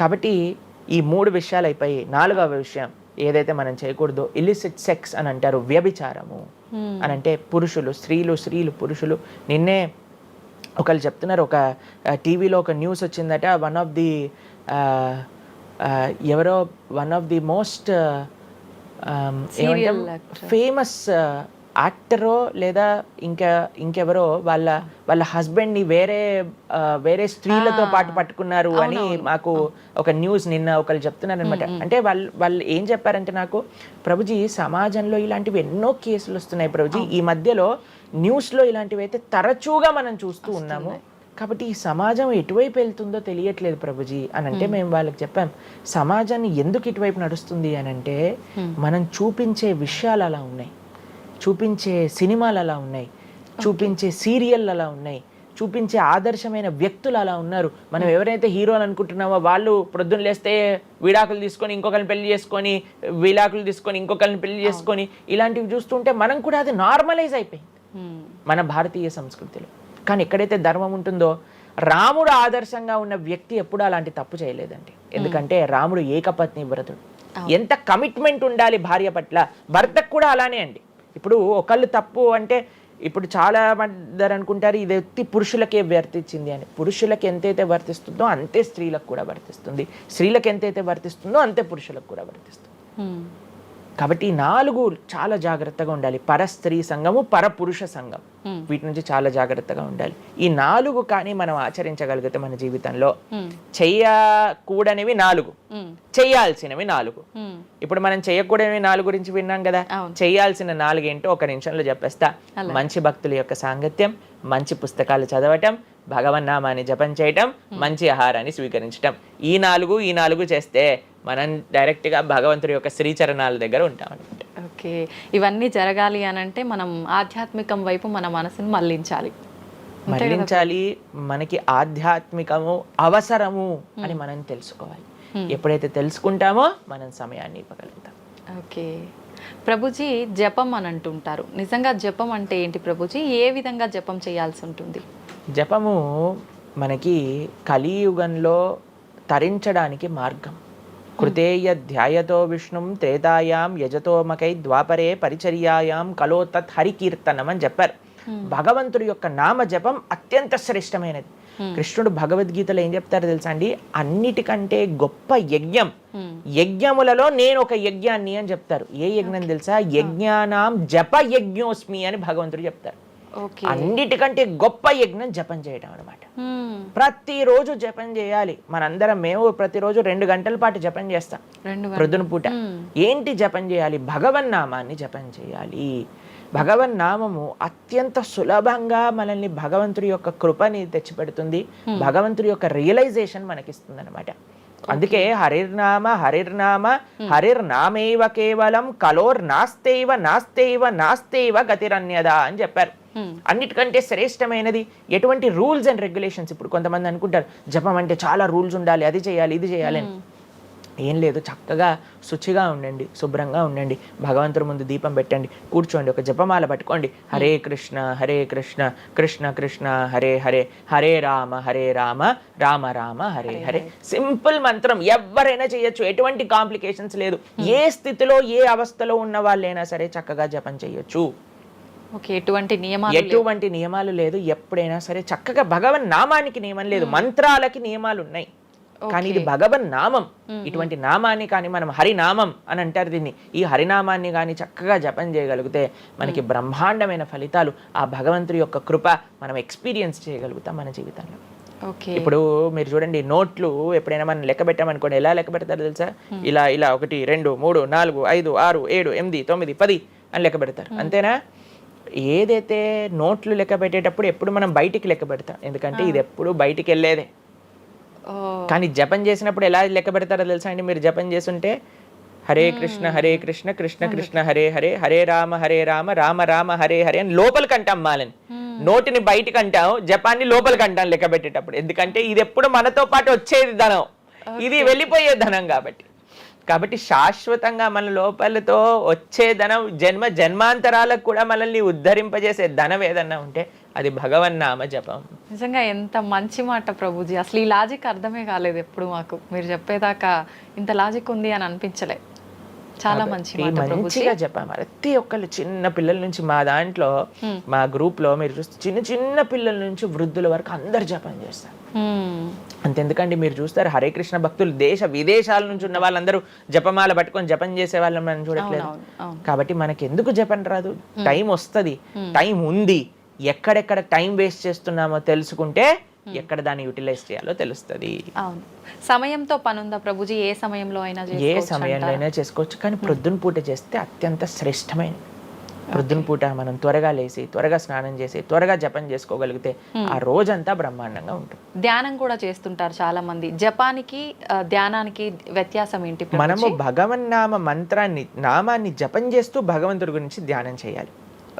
కాబట్టి ఈ 3 విషయాలు అయిపోయి 4వ విషయం ఏదైతే మనం చేయకూడదో, ఇలిసిట్ సెక్స్ అని అంటారు, వ్యభిచారము అని అంటే పురుషులు స్త్రీలు పురుషులు. నిన్నే ఒకళ్ళు చెప్తున్నారు, ఒక టీవీలో ఒక న్యూస్ వచ్చిందట, one of the most famous యాక్టరో లేదా ఇంకెవరో వాళ్ళ హస్బెండ్ని వేరే స్త్రీలతో పాటు పట్టుకున్నారు అని మాకు ఒక న్యూస్ నిన్న ఒకళ్ళు చెప్తున్నారు అనమాట. అంటే వాళ్ళు ఏం చెప్పారంటే నాకు, ప్రభుజీ సమాజంలో ఇలాంటివి ఎన్నో కేసులు వస్తున్నాయి ప్రభుజీ, ఈ మధ్యలో న్యూస్లో ఇలాంటివి అయితే తరచుగా మనం చూస్తూ ఉన్నాము. కాబట్టి ఈ సమాజం ఎటువైపు వెళ్తుందో తెలియట్లేదు ప్రభుజీ అని అంటే మేము వాళ్ళకి చెప్పాం, సమాజాన్ని ఎందుకు ఇటువైపు నడుస్తుంది అని అంటే మనం చూపించే విషయాలు అలా ఉన్నాయి, చూపించే సినిమాలు అలా ఉన్నాయి, చూపించే సీరియల్ అలా ఉన్నాయి, చూపించే ఆదర్శమైన వ్యక్తులు అలా ఉన్నారు. మనం ఎవరైతే హీరోలు అనుకుంటున్నామో వాళ్ళు ప్రొద్దున లేస్తే విడాకులు తీసుకొని ఇంకొకరిని పెళ్లి చేసుకొని, విడాకులు తీసుకొని ఇంకొకరిని పెళ్లి చేసుకొని, ఇలాంటివి చూస్తుంటే మనం కూడా అది నార్మలైజ్ అయిపోయింది మన భారతీయ సంస్కృతిలో. కానీ ఎక్కడైతే ధర్మం ఉంటుందో, రాముడు ఆదర్శంగా ఉన్న వ్యక్తి ఎప్పుడూ అలాంటి తప్పు చేయలేదండి. ఎందుకంటే రాముడు ఏకపత్ని వ్రతుడు. ఎంత కమిట్మెంట్ ఉండాలి భార్య పట్ల, భర్తకు కూడా అలానే అండి. ఇప్పుడు ఒకళ్ళు తప్పు అంటే, ఇప్పుడు చాలా మంది అనుకుంటారు ఇది ఎత్తి పురుషులకే వర్తించింది అని. పురుషులకు ఎంతైతే వర్తిస్తుందో అంతే స్త్రీలకు కూడా వర్తిస్తుంది, స్త్రీలకు ఎంతైతే వర్తిస్తుందో అంతే పురుషులకు కూడా వర్తిస్తుంది. కాబట్టి ఈ 4 చాలా జాగ్రత్తగా ఉండాలి. పరస్త్రీ సంఘము, పరపురుష సంఘం, వీటి నుంచి చాలా జాగ్రత్తగా ఉండాలి. ఈ 4 కానీ మనం ఆచరించగలిగితే మన జీవితంలో, చెయ్యకూడనివి 4, చెయ్యాల్సినవి 4. ఇప్పుడు మనం చెయ్యకూడనివి 4 గురించి విన్నాం కదా, చెయ్యాల్సిన 4 ఏంటో ఒక నిమిషంలో చెప్పేస్తా. మంచి భక్తుల యొక్క సాంగత్యం, మంచి పుస్తకాలు చదవటం, భగవన్నామాన్ని జపం చేయటం, మంచి ఆహారాన్ని స్వీకరించటం. ఈ 4 చేస్తే మనం డైరెక్ట్గా భగవంతుడి యొక్క శ్రీచరణాల దగ్గర ఉంటాం అనమాట. ఓకే, ఇవన్నీ జరగాలి అని అంటే మనం ఆధ్యాత్మికం వైపు మన మనసును మళ్ళించాలి. మనకి ఆధ్యాత్మికము అవసరము అని మనం తెలుసుకోవాలి. ఎప్పుడైతే తెలుసుకుంటామో మనం సమయాన్ని ఇవ్వగలుగుతాం. ఓకే ప్రభుజీ, జపం అని అంటుంటారు. నిజంగా జపం అంటే ఏంటి ప్రభుజీ? ఏ విధంగా జపం చేయాల్సి ఉంటుంది? జపము మనకి కలియుగంలో తరించడానికి మార్గం. కృతేయ ధ్యాయతో విష్ణుం త్రేతాయాం యజతోమకై ద్వాపరే పరిచర్యాయాం కలో తత్ హరికీర్తనం అని చెప్పారు. భగవంతుడి యొక్క నామ జపం అత్యంత శ్రేష్టమైనది. కృష్ణుడు భగవద్గీతలో ఏం చెప్తారో తెలుసా అండి, అన్నిటికంటే గొప్ప యజ్ఞం, యజ్ఞములలో నేను ఒక యజ్ఞాన్ని అని చెప్తారు. ఏ యజ్ఞం తెలుసా? యజ్ఞానాం జప యజ్ఞోస్మి అని భగవంతుడు చెప్తారు. అన్నిటికంటే గొప్ప యజ్ఞం జపం చేయడం అనమాట. ప్రతిరోజు జపం చేయాలి. మనందరం మేము ప్రతిరోజు 2 గంటల పాటు జపం చేస్తాం ప్రొద్దున పూట. ఏంటి జపం చేయాలి? భగవన్నామాన్ని జపం చేయాలి. భగవన్నామము అత్యంత సులభంగా మనల్ని భగవంతుడి యొక్క కృపని తెచ్చిపెడుతుంది, భగవంతుడి యొక్క రియలైజేషన్ మనకిస్తుంది అనమాట. అందుకే హరిర్నామ హరిర్నామేవ కేవలం కలోర్ నాస్తేవ గతిరన్యద అని చెప్పారు. అన్నిటికంటే శ్రేష్టమైనది ఎటువంటి రూల్స్ అండ్ రెగ్యులేషన్స్. ఇప్పుడు కొంతమంది అనుకుంటారు జపం అంటే చాలా రూల్స్ ఉండాలి, అది చేయాలి ఇది చేయాలి అని. ఏం లేదు, చక్కగా శుచిగా ఉండండి, శుభ్రంగా ఉండండి, భగవంతుడి ముందు దీపం పెట్టండి, కూర్చోండి, ఒక జపమాల పట్టుకోండి. హరే కృష్ణ కృష్ణ కృష్ణ హరే హరే, హరే రామ రామ రామ హరే హరే. సింపుల్ మంత్రం, ఎవరైనా చేయొచ్చు, ఎటువంటి కాంప్లికేషన్స్ లేదు. ఏ స్థితిలో ఏ అవస్థలో ఉన్న వాళ్ళైనా సరే చక్కగా జపం చేయొచ్చు. ఎటువంటి నియమాలు లేదు. ఎప్పుడైనా సరే చక్కగా భగవన్ నామానికి నియమం లేదు, మంత్రాలకి నియమాలు ఉన్నాయి, కానీ ఇది భగవన్ నామం. ఇటువంటి నామాన్ని కానీ మనం హరినామం అని అంటారు దీన్ని. ఈ హరినామాన్ని కానీ చక్కగా జపం చేయగలిగితే మనకి బ్రహ్మాండమైన ఫలితాలు, ఆ భగవంతుడి యొక్క కృప మనం ఎక్స్పీరియన్స్ చేయగలుగుతాం మన జీవితంలో. ఇప్పుడు మీరు చూడండి, నోట్లు ఎప్పుడైనా మనం లెక్క పెట్టామనుకోండి, ఎలా లెక్క పెడతారు తెలుసా? ఇలా 1 2 3 4 5 6 7 8 9 10 అని లెక్క పెడతారు, అంతేనా? ఏదైతే నోట్లు లెక్క పెట్టేటప్పుడు ఎప్పుడు మనం బయటికి లెక్క పెడతాం, ఎందుకంటే ఇది ఎప్పుడు బయటికి వెళ్ళేదే. కానీ జపం చేసినప్పుడు ఎలా లెక్క పెడతారో తెలుసా అండి? మీరు జపం చేస్తుంటే హరే కృష్ణ కృష్ణ కృష్ణ హరే హరే, హరే రామ రామ రామ హరే హరే అని లోపలికి అంటాం మాలని. నోటిని బయటికి అంటాం, జపాన్ని లోపలికి అంటాం లెక్క పెట్టేటప్పుడు. ఎందుకంటే ఇది ఎప్పుడు మనతో పాటు వచ్చేది ధనం, ఇది వెళ్ళిపోయే ధనం. కాబట్టి శాశ్వతంగా మన లోపలతో వచ్చే ధనం, జన్మాంతరాలకు కూడా మనల్ని ఉద్ధరింపజేసే ధనం ఏదన్నా ఉంటే అది భగవన్నామ జపం. నిజంగా ఎంత మంచి మాట ప్రభుజీ. అసలు ఈ లాజిక్ అర్థమే కాలేదు ఎప్పుడు మాకు. మీరు చెప్పేదాకా ఇంత లాజిక్ ఉంది అని అనిపించలే. చాలా మంచిగా చెప్పాము. ప్రతి ఒక్కళ్ళు చిన్న పిల్లల నుంచి, మా దాంట్లో మా గ్రూప్ లో మీరు చూస్తే చిన్న పిల్లల నుంచి వృద్ధుల వరకు అందరు జపం చేస్తారు. అంతెందుకండి, మీరు చూస్తారు హరే కృష్ణ భక్తులు దేశ విదేశాల నుంచి ఉన్న వాళ్ళందరూ జపమాల పట్టుకొని జపం చేసే వాళ్ళని మనం చూడట్లేదు. కాబట్టి మనకి ఎందుకు జపం రాదు? టైం వస్తుంది, టైం ఉంది. ఎక్కడెక్కడ టైం వేస్ట్ చేస్తున్నామో తెలుసుకుంటే ఎక్కడ దాన్ని యూటిలైజ్ చేయాలో తెలుస్తుంది. సమయంతో పనుందా ప్రభుజీ? ఏ సమయంలో అయినా చేసుకోవచ్చు, కానీ ప్రొద్దున పూట చేస్తే అత్యంత శ్రేష్టమైనది. ప్రొద్దున పూట మనం త్వరగా లేసి త్వరగా స్నానం చేసి త్వరగా జపం చేసుకోగలిగితే ఆ రోజంతా బ్రహ్మాండంగా ఉంటుంది. ధ్యానం కూడా చేస్తుంటారు చాలా మంది. జపానికి ధ్యానానికి వ్యత్యాసం ఏంటి? మనము భగవన్నామ మంత్రాన్ని నామాన్ని జపం చేస్తూ భగవంతుడి గురించి ధ్యానం చేయాలి.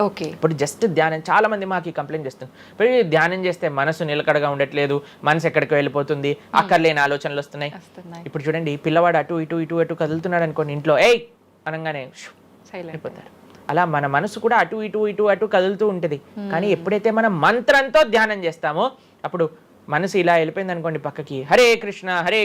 ఓకే. ఇప్పుడు జస్ట్ ధ్యానం, చాలా మంది మాకు కంప్లైంట్ చేస్తుంది, ఇప్పుడు ధ్యానం చేస్తే మనసు నిలకడగా ఉండట్లేదు, మనసు ఎక్కడికి వెళ్ళిపోతుంది, అక్కర్లేని ఆలోచనలు వస్తున్నాయి. ఇప్పుడు చూడండి, పిల్లవాడు అటు ఇటు ఇటు అటు కదులుతున్నాడు అనుకోండి, ఇంట్లో ఏయ్ అనగానే అయిపోతారు. అలా మన మనసు కూడా అటు ఇటు ఇటు అటు కదులుతూ ఉంటుంది. కానీ ఎప్పుడైతే మనం మంత్రంతో ధ్యానం చేస్తామో అప్పుడు మనసు ఇలా వెళ్ళిపోయింది అనుకోండి పక్కకి, హరే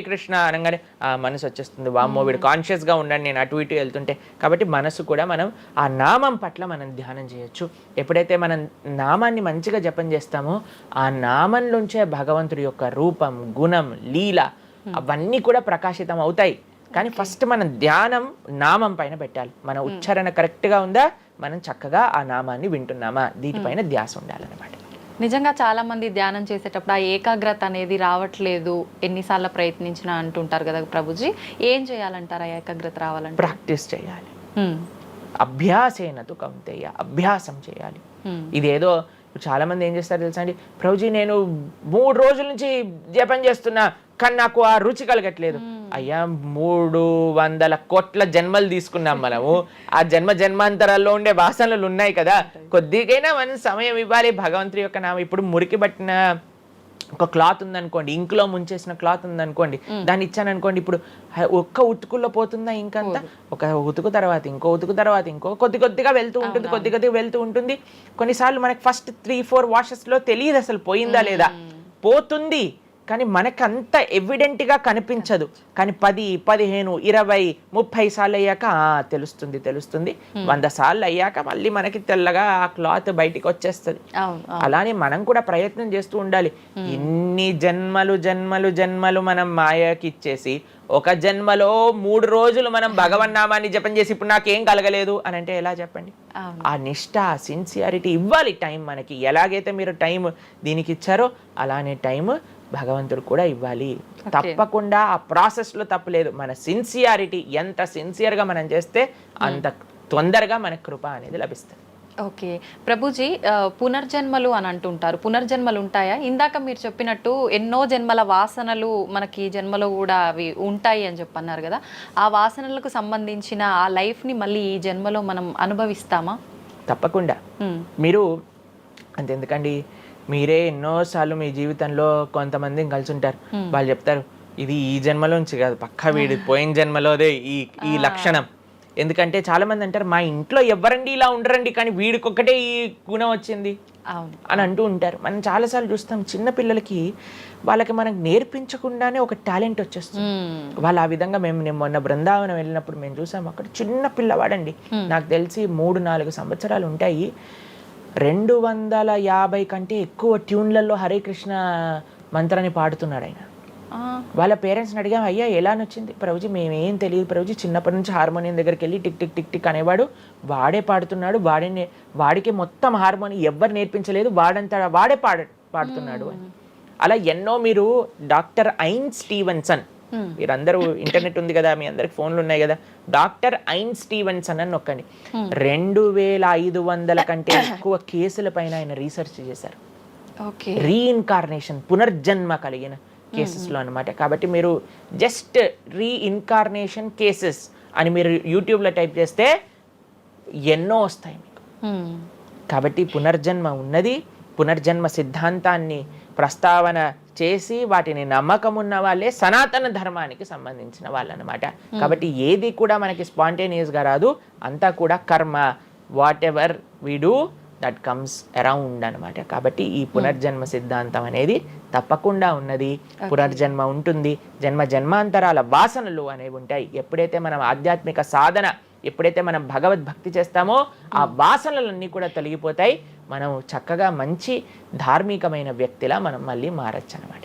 కృష్ణ అనగానే ఆ మనసు వచ్చేస్తుంది, వామ్మో వీడు కాన్షియస్గా ఉండండి నేను అటు ఇటు వెళ్తుంటే. కాబట్టి మనసు కూడా మనం ఆ నామం పట్ల మనం ధ్యానం చేయొచ్చు. ఎప్పుడైతే మనం నామాన్ని మంచిగా జపం చేస్తామో ఆ నామంలోంచే భగవంతుడి యొక్క రూపం, గుణం, లీల అవన్నీ కూడా ప్రకాశితం అవుతాయి. కానీ ఫస్ట్ మనం ధ్యానం నామం పైన పెట్టాలి. మన ఉచ్చారణ కరెక్ట్గా ఉందా, మనం చక్కగా ఆ నామాన్ని వింటున్నామా, దీనిపైన ధ్యాస ఉండాలన్నమాట. నిజంగా చాలా మంది ధ్యానం చేసేటప్పుడు ఆ ఏకాగ్రత అనేది రావట్లేదు, ఎన్నిసార్లు ప్రయత్నించినా అంటుంటారు కదా ప్రభుజీ. ఏం చేయాలంటారు ఆ ఏకాగ్రత రావాలంటే? ప్రాక్టీస్ చేయాలి. అభ్యాసేనతు కౌంతేయ, అభ్యాసం చేయాలి. ఇదేదో చాలా మంది ఏం చేస్తారు తెలుసా అండి, ప్రభుజీ నేను 3 రోజుల నుంచి జపం చేస్తున్నా కానీ నాకు ఆ రుచి కలగట్లేదు. అయ్యా 300 కోట్ల జన్మలు తీసుకున్నాం మనము, ఆ జన్మాంతరాల్లో ఉండే వాసనలు ఉన్నాయి కదా, కొద్దిగైనా మనం సమయం ఇవ్వాలి భగవంతుడి యొక్క నామం. ఇప్పుడు మురికి పట్టిన ఒక క్లాత్ ఉందనుకోండి, ఇంకులో ముంచేసిన క్లాత్ ఉందనుకోండి, దాన్ని ఇచ్చాను అనుకోండి, ఇప్పుడు ఒక్క ఉతుకుల్లో పోతుందా ఇంకంతా? ఒక ఉతుకు తర్వాత ఇంకో ఉతుకు తర్వాత ఇంకో కొద్దిగా వెళ్తూ ఉంటుంది, కొద్దిగా వెళ్తూ ఉంటుంది. కొన్నిసార్లు మనకి ఫస్ట్ 3-4 వాషెస్లో తెలియదు అసలు పోయిందా లేదా. పోతుంది కానీ మనకు అంత ఎవిడెంట్గా కనిపించదు. కానీ 10, 15, 20, 30 సార్లు అయ్యాక తెలుస్తుంది. 100 సార్లు అయ్యాక మళ్ళీ మనకి తెల్లగా ఆ క్లాత్ బయటికి వచ్చేస్తుంది. అలానే మనం కూడా ప్రయత్నం చేస్తూ ఉండాలి. ఇన్ని జన్మలు మనం మాయకి ఇచ్చేసి ఒక జన్మలో 3 రోజులు మనం భగవన్నామాన్ని జపం చేసి ఇప్పుడు నాకేం కలగలేదు అని అంటే ఎలా చెప్పండి? ఆ నిష్ఠ, సిన్సియారిటీ ఇవ్వాలి టైం మనకి. ఎలాగైతే మీరు టైం దీనికి ఇచ్చారో అలానే టైం భగవంతుడు కూడా ఇవ్వాలి. తప్పకుండా ఆ ప్రాసెస్లో తప్పలేదు. మన సిన్సియారిటీ ఎంత సిన్సియర్గా మనం చేస్తే అంత తొందరగా మనకు కృప అనేది లభిస్తుంది. ఓకే ప్రభుజీ, పునర్జన్మలు అని అంటుంటారు. పునర్జన్మలు ఉంటాయా? ఇందాక మీరు చెప్పినట్టు ఎన్నో జన్మల వాసనలు మనకి జన్మలో కూడా అవి ఉంటాయి అని చెప్పన్నారు కదా, ఆ వాసనలకు సంబంధించిన ఆ లైఫ్ని మళ్ళీ ఈ జన్మలో మనం అనుభవిస్తామా? తప్పకుండా. మీరు అంతెందుకండి, మీరే ఎన్నోసార్లు మీ జీవితంలో కొంతమందిని కలిసి ఉంటారు. వాళ్ళు చెప్తారు ఇది ఈ జన్మలోంచి కాదు, పక్కా వీడి పోయిన జన్మలోదే ఈ లక్షణం. ఎందుకంటే చాలా మంది అంటారు మా ఇంట్లో ఎవరండి ఇలా ఉండరండి కానీ వీడికొక్కటే ఈ గుణం వచ్చింది అని అంటూ ఉంటారు. మనం చాలాసార్లు చూస్తాం చిన్న పిల్లలకి వాళ్ళకి మనకు నేర్పించకుండానే ఒక టాలెంట్ వచ్చేస్తుంది. వాళ్ళు ఆ విధంగా నేను మొన్న బృందావనం వెళ్ళినప్పుడు మేము చూసాం, అక్కడ చిన్న పిల్లవాడండి, నాకు తెలిసి 3-4 సంవత్సరాలు ఉంటాయి, 250 కంటే ఎక్కువ ట్యూన్లలో హరే కృష్ణ మంత్రాన్ని పాడుతున్నాడు ఆయన. వాళ్ళ పేరెంట్స్ని అడిగాం, అయ్యా ఎలా నచ్చింది? ప్రభుజీ మేమేం తెలియదు ప్రభుజీ, చిన్నప్పటి నుంచి హార్మోనియం దగ్గరికి వెళ్ళి టిక్ టిక్ టిక్ టిక్ అనేవాడు, వాడే పాడుతున్నాడు, వాడికి మొత్తం హార్మోనియం ఎవ్వరు నేర్పించలేదు, వాడే పాడుతున్నాడు అని. అలా ఎన్నో. మీరు డాక్టర్ ఐన్ స్టీవెన్సన్, మీరందరూ ఇంటర్నెట్ ఉంది కదా, మీ అందరికి ఫోన్లు ఉన్నాయి కదా, డాక్టర్ ఐన్ స్టీవెన్సన్ అని నొక్కండి. 2500 కంటే ఎక్కువ కేసుల పైన ఆయన రీసెర్చ్ చేశారు. రీఇన్కార్నేషన్, పునర్జన్మ కలిగిన కేసెస్లో అనమాట. కాబట్టి మీరు జస్ట్ రీఇన్కార్నేషన్ కేసెస్ అని మీరు యూట్యూబ్లో టైప్ చేస్తే ఎన్నో వస్తాయి మీకు. కాబట్టి పునర్జన్మ ఉన్నది. పునర్జన్మ సిద్ధాంతాన్ని ప్రస్తావన చేసి వాటిని నమ్మకం ఉన్న వాళ్ళే సనాతన ధర్మానికి సంబంధించిన వాళ్ళు అనమాట. కాబట్టి ఏది కూడా మనకి స్పాంటేనియస్గా రాదు, అంతా కూడా కర్మ, what ever we do that comes around అనమాట. కాబట్టి ఈ పునర్జన్మ సిద్ధాంతం అనేది తప్పకుండా ఉన్నది. పునర్జన్మ ఉంటుంది, జన్మాంతరాల వాసనలు అనేవి ఉంటాయి. ఎప్పుడైతే మనం ఆధ్యాత్మిక సాధన, ఎప్పుడైతే మనం భగవద్భక్తి చేస్తామో ఆ వాసనలన్నీ కూడా తొలగిపోతాయి. మనం చక్కగా మంచి ధార్మికమైన వ్యక్తిలా మనం మళ్ళీ మారచ్చు అనమాట.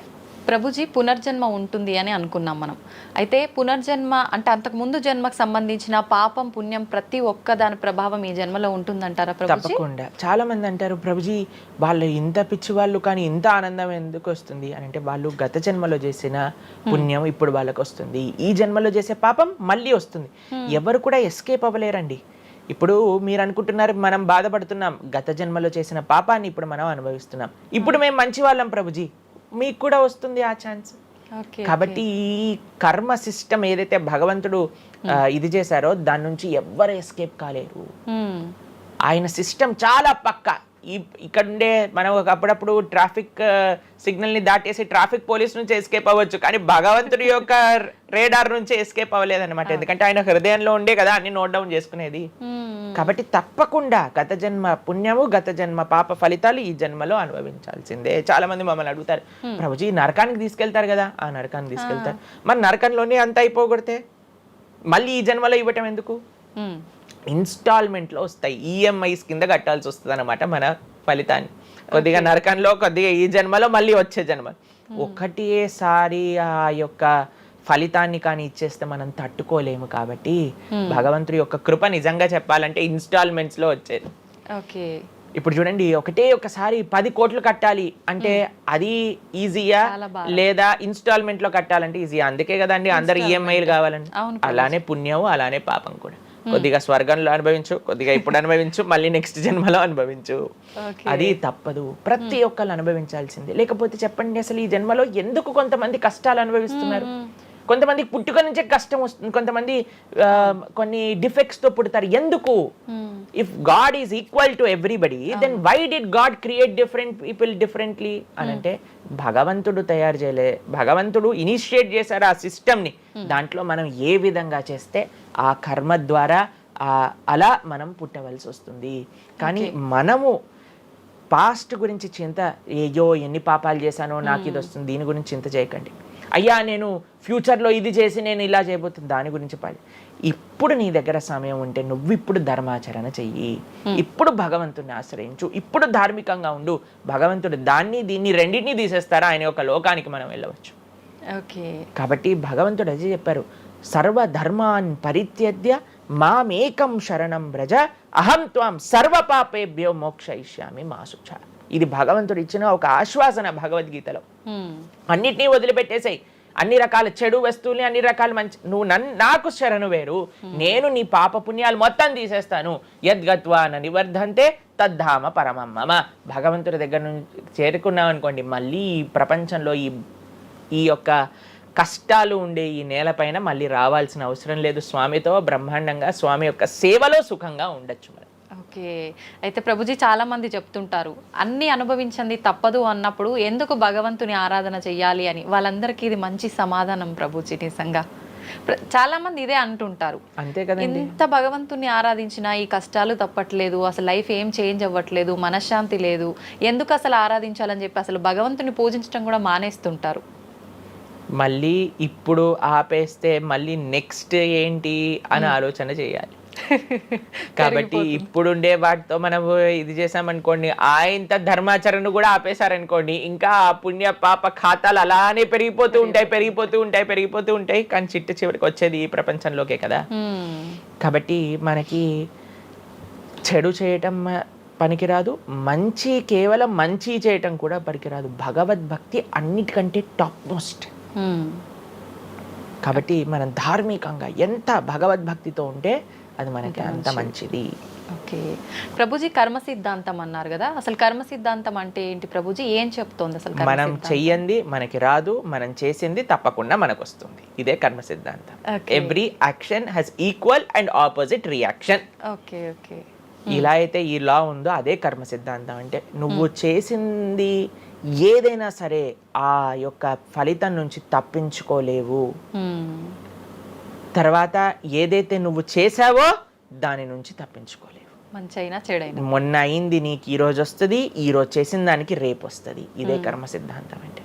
ప్రభుజీ, పునర్జన్మ ఉంటుంది అని అనుకున్నాం మనం. అయితే పునర్జన్మ అంటే అంతకు ముందు జన్మకు సంబంధించిన పాపం పుణ్యం ప్రతి ఒక్క దాని ప్రభావం ఈ జన్మలో ఉంటుందంటారా ప్రభుజీ? తప్పకుండా. చాలా మంది అంటారు ప్రభుజీ వాళ్ళు ఇంత పిచ్చి వాళ్ళు కానీ ఇంత ఆనందం ఎందుకు వస్తుంది అని అంటే, వాళ్ళు గత జన్మలో చేసిన పుణ్యం ఇప్పుడు వాళ్ళకి వస్తుంది, ఈ జన్మలో చేసే పాపం మళ్ళీ వస్తుంది. ఎవరు కూడా ఎస్కేప్ అవ్వలేరండి. ఇప్పుడు మీరు అనుకుంటున్నారు మనం బాధపడుతున్నాం, గత జన్మలో చేసిన పాపాన్ని ఇప్పుడు మనం అనుభవిస్తున్నాం, ఇప్పుడు మేము మంచి వాళ్ళం ప్రభుజీ, మీకు కూడా వస్తుంది ఆ ఛాన్స్. కాబట్టి ఈ కర్మ సిస్టమ్ ఏదైతే భగవంతుడు ఇది చేశారో దాని నుంచి ఎవ్వరు ఎస్కేప్ కాలేరు. ఆయన సిస్టమ్ చాలా పక్కా. ఇక్కడ ఉండే మనం అప్పుడప్పుడు ట్రాఫిక్ సిగ్నల్ ని దాటేసి ట్రాఫిక్ పోలీస్ నుంచి ఎస్కేప్ అవ్వచ్చు, కానీ భగవంతుడి యొక్క రేడార్ నుంచి ఎస్కేప్ అవ్వలేదన్నమాట. ఎందుకంటే ఆయన హృదయంలో ఉండే కదా అన్ని నోట్ డౌన్ చేసుకునేది. కాబట్టి తప్పకుండా గత జన్మ పుణ్యము గత జన్మ పాప ఫలితాలు ఈ జన్మలో అనుభవించాల్సిందే. చాలా మంది మమ్మల్ని అడుగుతారు, ప్రభుజీ నరకానికి తీసుకెళ్తారు కదా. ఆ నరకానికి తీసుకెళ్తారు, మరి నరకంలోనే అంత అయిపోగొడితే మళ్ళీ ఈ జన్మలో ఇవ్వటం ఎందుకు? ఇన్స్టాల్మెంట్లో వస్తాయి, ఈఎంఐస్ కింద కట్టాల్సి వస్తుంది అనమాట మన ఫలితాన్ని. కొద్దిగా నరకంలో, కొద్దిగా ఈ జన్మలో, మళ్ళీ వచ్చే జన్మ. ఒకటేసారి ఆ యొక్క ఫలితాన్ని కానీ ఇచ్చేస్తే మనం తట్టుకోలేము. కాబట్టి భగవంతుడి యొక్క కృప నిజంగా చెప్పాలంటే ఇన్స్టాల్మెంట్స్ లో వచ్చేది. ఇప్పుడు చూడండి, ఒకసారి 10 కోట్లు కట్టాలి అంటే అది ఈజీయా, లేదా ఇన్స్టాల్మెంట్ లో కట్టాలంటే ఈజీయా? అందుకే కదండి అందరు ఈఎంఐలు కావాలండి. అలానే పుణ్యం, అలానే పాపం కూడా. కొద్దిగా స్వర్గంలో అనుభవించు, కొద్దిగా ఇప్పుడు అనుభవించు, మళ్ళీ నెక్స్ట్ జన్మలో అనుభవించు. అది తప్పదు, ప్రతి ఒక్కరు అనుభవించాల్సిందే. లేకపోతే చెప్పండి, అసలు ఈ జన్మలో ఎందుకు కొంతమంది కష్టాలు అనుభవిస్తున్నారు? కొంతమందికి పుట్టుక నుంచే కష్టం వస్తుంది, కొంతమంది కొన్ని డిఫెక్ట్స్ తో పుడతారు. ఎందుకు? If God is equal to everybody, then why did God create different people differently అని అంటే భగవంతుడు తయారు చేయలే, భగవంతుడు ఇనిషియేట్ చేశారు ఆ సిస్టమ్ని. దాంట్లో మనం ఏ విధంగా చేస్తే ఆ కర్మ ద్వారా అలా మనం పుట్టవలసి వస్తుంది. కానీ మనము పాస్ట్ గురించి చింత, అయ్యో ఎన్ని పాపాలు చేశానో నాకు ఇది వస్తుంది, దీని గురించి చింత చేయకండి. అయ్యా నేను ఫ్యూచర్లో ఇది చేసి నేను ఇలా చేయబోతుంది, దాని గురించి పాడి. ఇప్పుడు నీ దగ్గర సమయం ఉంటే నువ్వు ఇప్పుడు ధర్మాచరణ చెయ్యి, ఇప్పుడు భగవంతుడిని ఆశ్రయించు, ఇప్పుడు ధార్మికంగా ఉండు. భగవంతుడు దాన్ని దీన్ని రెండింటినీ తీసేస్తారా, ఆయన యొక్క లోకానికి మనం వెళ్ళవచ్చు. కాబట్టి భగవంతుడు అదే చెప్పారు, సర్వధర్మాన్ పరిత్యజ్య మామేకం శరణం వ్రజ అహం త్వాం సర్వ పాపేభ్యో మోక్షయిష్యామి మా శుచ. ఇది భగవంతుడు ఇచ్చిన ఒక ఆశ్వాసన భగవద్గీతలో. అన్నిటినీ వదిలిపెట్టేసాయి, అన్ని రకాల చెడు వస్తువుల్ని, అన్ని రకాల మంచి, నువ్వు నాకు శరణు వేరు, నేను నీ పాప పుణ్యాలు మొత్తం తీసేస్తాను. యద్గత్వా నివర్ధంతే తద్ధామ పరమం మమ. భగవంతుడి దగ్గర నుంచి చేరుకున్నాం అనుకోండి, మళ్ళీ ఈ ప్రపంచంలో ఈ యొక్క కష్టాలు ఉండే ఈ నేలపైన మళ్ళీ రావాల్సిన అవసరం లేదు. స్వామితో బ్రహ్మాండంగా స్వామి యొక్క సేవలో సుఖంగా ఉండొచ్చు మనం. అయితే ప్రభుజీ చాలా మంది చెప్తుంటారు, అన్ని అనుభవించింది తప్పదు అన్నప్పుడు ఎందుకు భగవంతుని ఆరాధన చెయ్యాలి అని. వాళ్ళందరికీ ఇది మంచి సమాధానం ప్రభుజీ. నిజంగా చాలా మంది ఇదే అంటుంటారు, అంతే కదా, ఎంత భగవంతుని ఆరాధించినా ఈ కష్టాలు తప్పట్లేదు, అసలు లైఫ్ ఏం చేంజ్ అవ్వట్లేదు, మనశ్శాంతి లేదు, ఎందుకు అసలు ఆరాధించాలని చెప్పి అసలు భగవంతుని పూజించడం కూడా మానేస్తుంటారు. మళ్ళీ ఇప్పుడు ఆపేస్తే మళ్ళీ నెక్స్ట్ ఏంటి అని ఆలోచన చేయాలి. కాబట్టి ఇప్పుడుండే వాటితో మనం ఇది చేసామనుకోండి, ఇంత ధర్మాచరణ కూడా ఆపేశారనుకోండి, ఇంకా ఆ పుణ్య పాప ఖాతాలు అలానే పెరిగిపోతూ ఉంటాయి. కానీ చివరికి వచ్చేది ఈ ప్రపంచంలోకే కదా. కాబట్టి మనకి చెడు చేయటం పనికిరాదు, కేవలం మంచి చేయటం కూడా పనికిరాదు. భగవద్భక్తి అన్నిటికంటే టాప్ మోస్ట్. కాబట్టి మనం ధార్మికంగా ఎంత భగవద్భక్తితో ఉంటే అది మనకి అంత మంచిది. ఓకే ప్రభుజీ, కర్మ సిద్ధాంతం అన్నారు కదా, అసలు కర్మ సిద్ధాంతం అంటే ఏంటి ప్రభుజీ? ఏం చెప్తోంది అసలు? మనం చెయ్యంది మనకి రాదు, మనం చేసింది తప్పకుండా మనకు వస్తుంది. ఇదే కర్మ సిద్ధాంతం. Every action has equal and opposite reaction. Okay okay. ఇలా అయితే ఈ లా ఉందో అదే కర్మ సిద్ధాంతం. అంటే నువ్వు చేసింది ఏదైనా సరే ఆ యొక్క ఫలితం నుంచి తప్పించుకోలేవు. తర్వాత ఏదైతే నువ్వు చేసావో దాని నుంచి తప్పించుకోలేవు. మంచైనా చెడైనా, మొన్న అయింది నీకు ఈ రోజు వస్తుంది, ఈ రోజు చేసిన దానికి రేపు వస్తుంది. ఇదే కర్మ సిద్ధాంతం అంటే.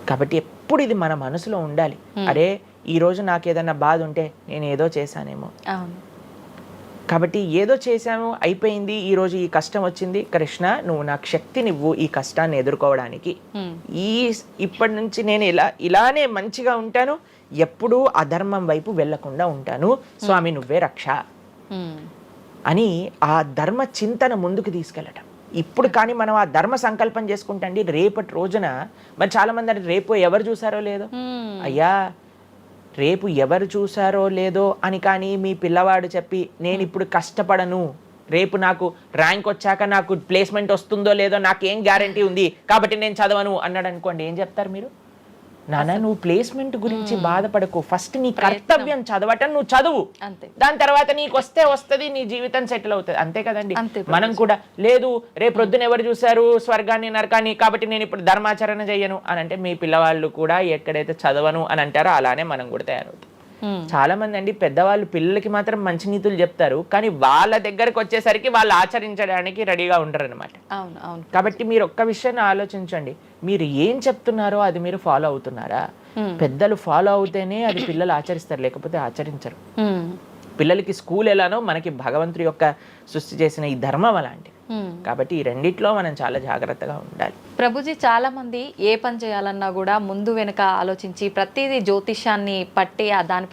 కాబట్టి ఎప్పుడు ఇది మన మనసులో ఉండాలి. అరే ఈ రోజు నాకు ఏదైనా బాధ ఉంటే నేను ఏదో చేశానేమో, కాబట్టి ఏదో చేశాము అయిపోయింది, ఈ రోజు ఈ కష్టం వచ్చింది, కృష్ణ నువ్వు నాకు శక్తినివ్వు ఈ కష్టాన్ని ఎదుర్కోవడానికి. ఇప్పటి నుంచి నేను ఇలానే మంచిగా ఉంటాను, ఎప్పుడూ అధర్మం వైపు వెళ్లకుండా ఉంటాను, స్వామి నువ్వే రక్ష అని ఆ ధర్మ చింతన ముందుకు తీసుకెళ్ళటం. ఇప్పుడు కానీ మనం ఆ ధర్మ సంకల్పం చేసుకుంటండి, రేపటి రోజున మరి చాలా మంది రేపు ఎవరు చూసారో లేదో, అయ్యా రేపు ఎవరు చూసారో లేదో అని కానీ మీ పిల్లవాడు చెప్పి నేను ఇప్పుడు కష్టపడను, రేపు నాకు ర్యాంక్ వచ్చాక నాకు ప్లేస్మెంట్ వస్తుందో లేదో నాకేం గ్యారంటీ ఉంది కాబట్టి నేను చదవను అన్నాడు అనుకోండి, ఏం చెప్తారు మీరు? నాన్న నువ్వు ప్లేస్మెంట్ గురించి బాధపడకు, ఫస్ట్ నీ కర్తవ్యం చదవటం నువ్వు చదువు, దాని తర్వాత నీకు వస్తుంది, నీ జీవితం సెటిల్ అవుతుంది, అంతే కదండి. మనం కూడా లేదు రేపు ప్రొద్దున ఎవరు చూశారు స్వర్గాన్ని నరకాన్ని కాబట్టి నేను ఇప్పుడు ధర్మాచరణ చెయ్యను అని అంటే మీ పిల్లవాళ్ళు కూడా ఎక్కడైతే చదవను అని అంటారో అలానే మనం కూడా తయారవుతాం. చాలా మంది అండి పెద్దవాళ్ళు పిల్లలకి మాత్రం మంచి నీతులు చెప్తారు, కానీ వాళ్ళ దగ్గరకు వచ్చేసరికి వాళ్ళు ఆచరించడానికి రెడీగా ఉంటారు అనమాట. కాబట్టి మీరు ఒక్క విషయాన్ని ఆలోచించండి, మీరు ఏం చెప్తున్నారో అది మీరు ఫాలో అవుతున్నారా? పెద్దలు ఫాలో అవుతేనే అది పిల్లలు ఆచరిస్తారు, లేకపోతే ఆచరించరు. పిల్లలకి స్కూల్ ఎలానో మనకి భగవంతుడి యొక్క సృష్టి చేసిన ఈ ధర్మం అలాంటి. కాబట్టి ఈ రెండిట్లో మనం చాలా జాగ్రత్తగా ఉండాలి. ప్రభుజీ, చాలా మంది ఏ పని చేయాలన్నా కూడా ముందు వెనుక ఆలోచించి ప్రతిదీ జ్యోతిష్యాన్ని పట్టి దాని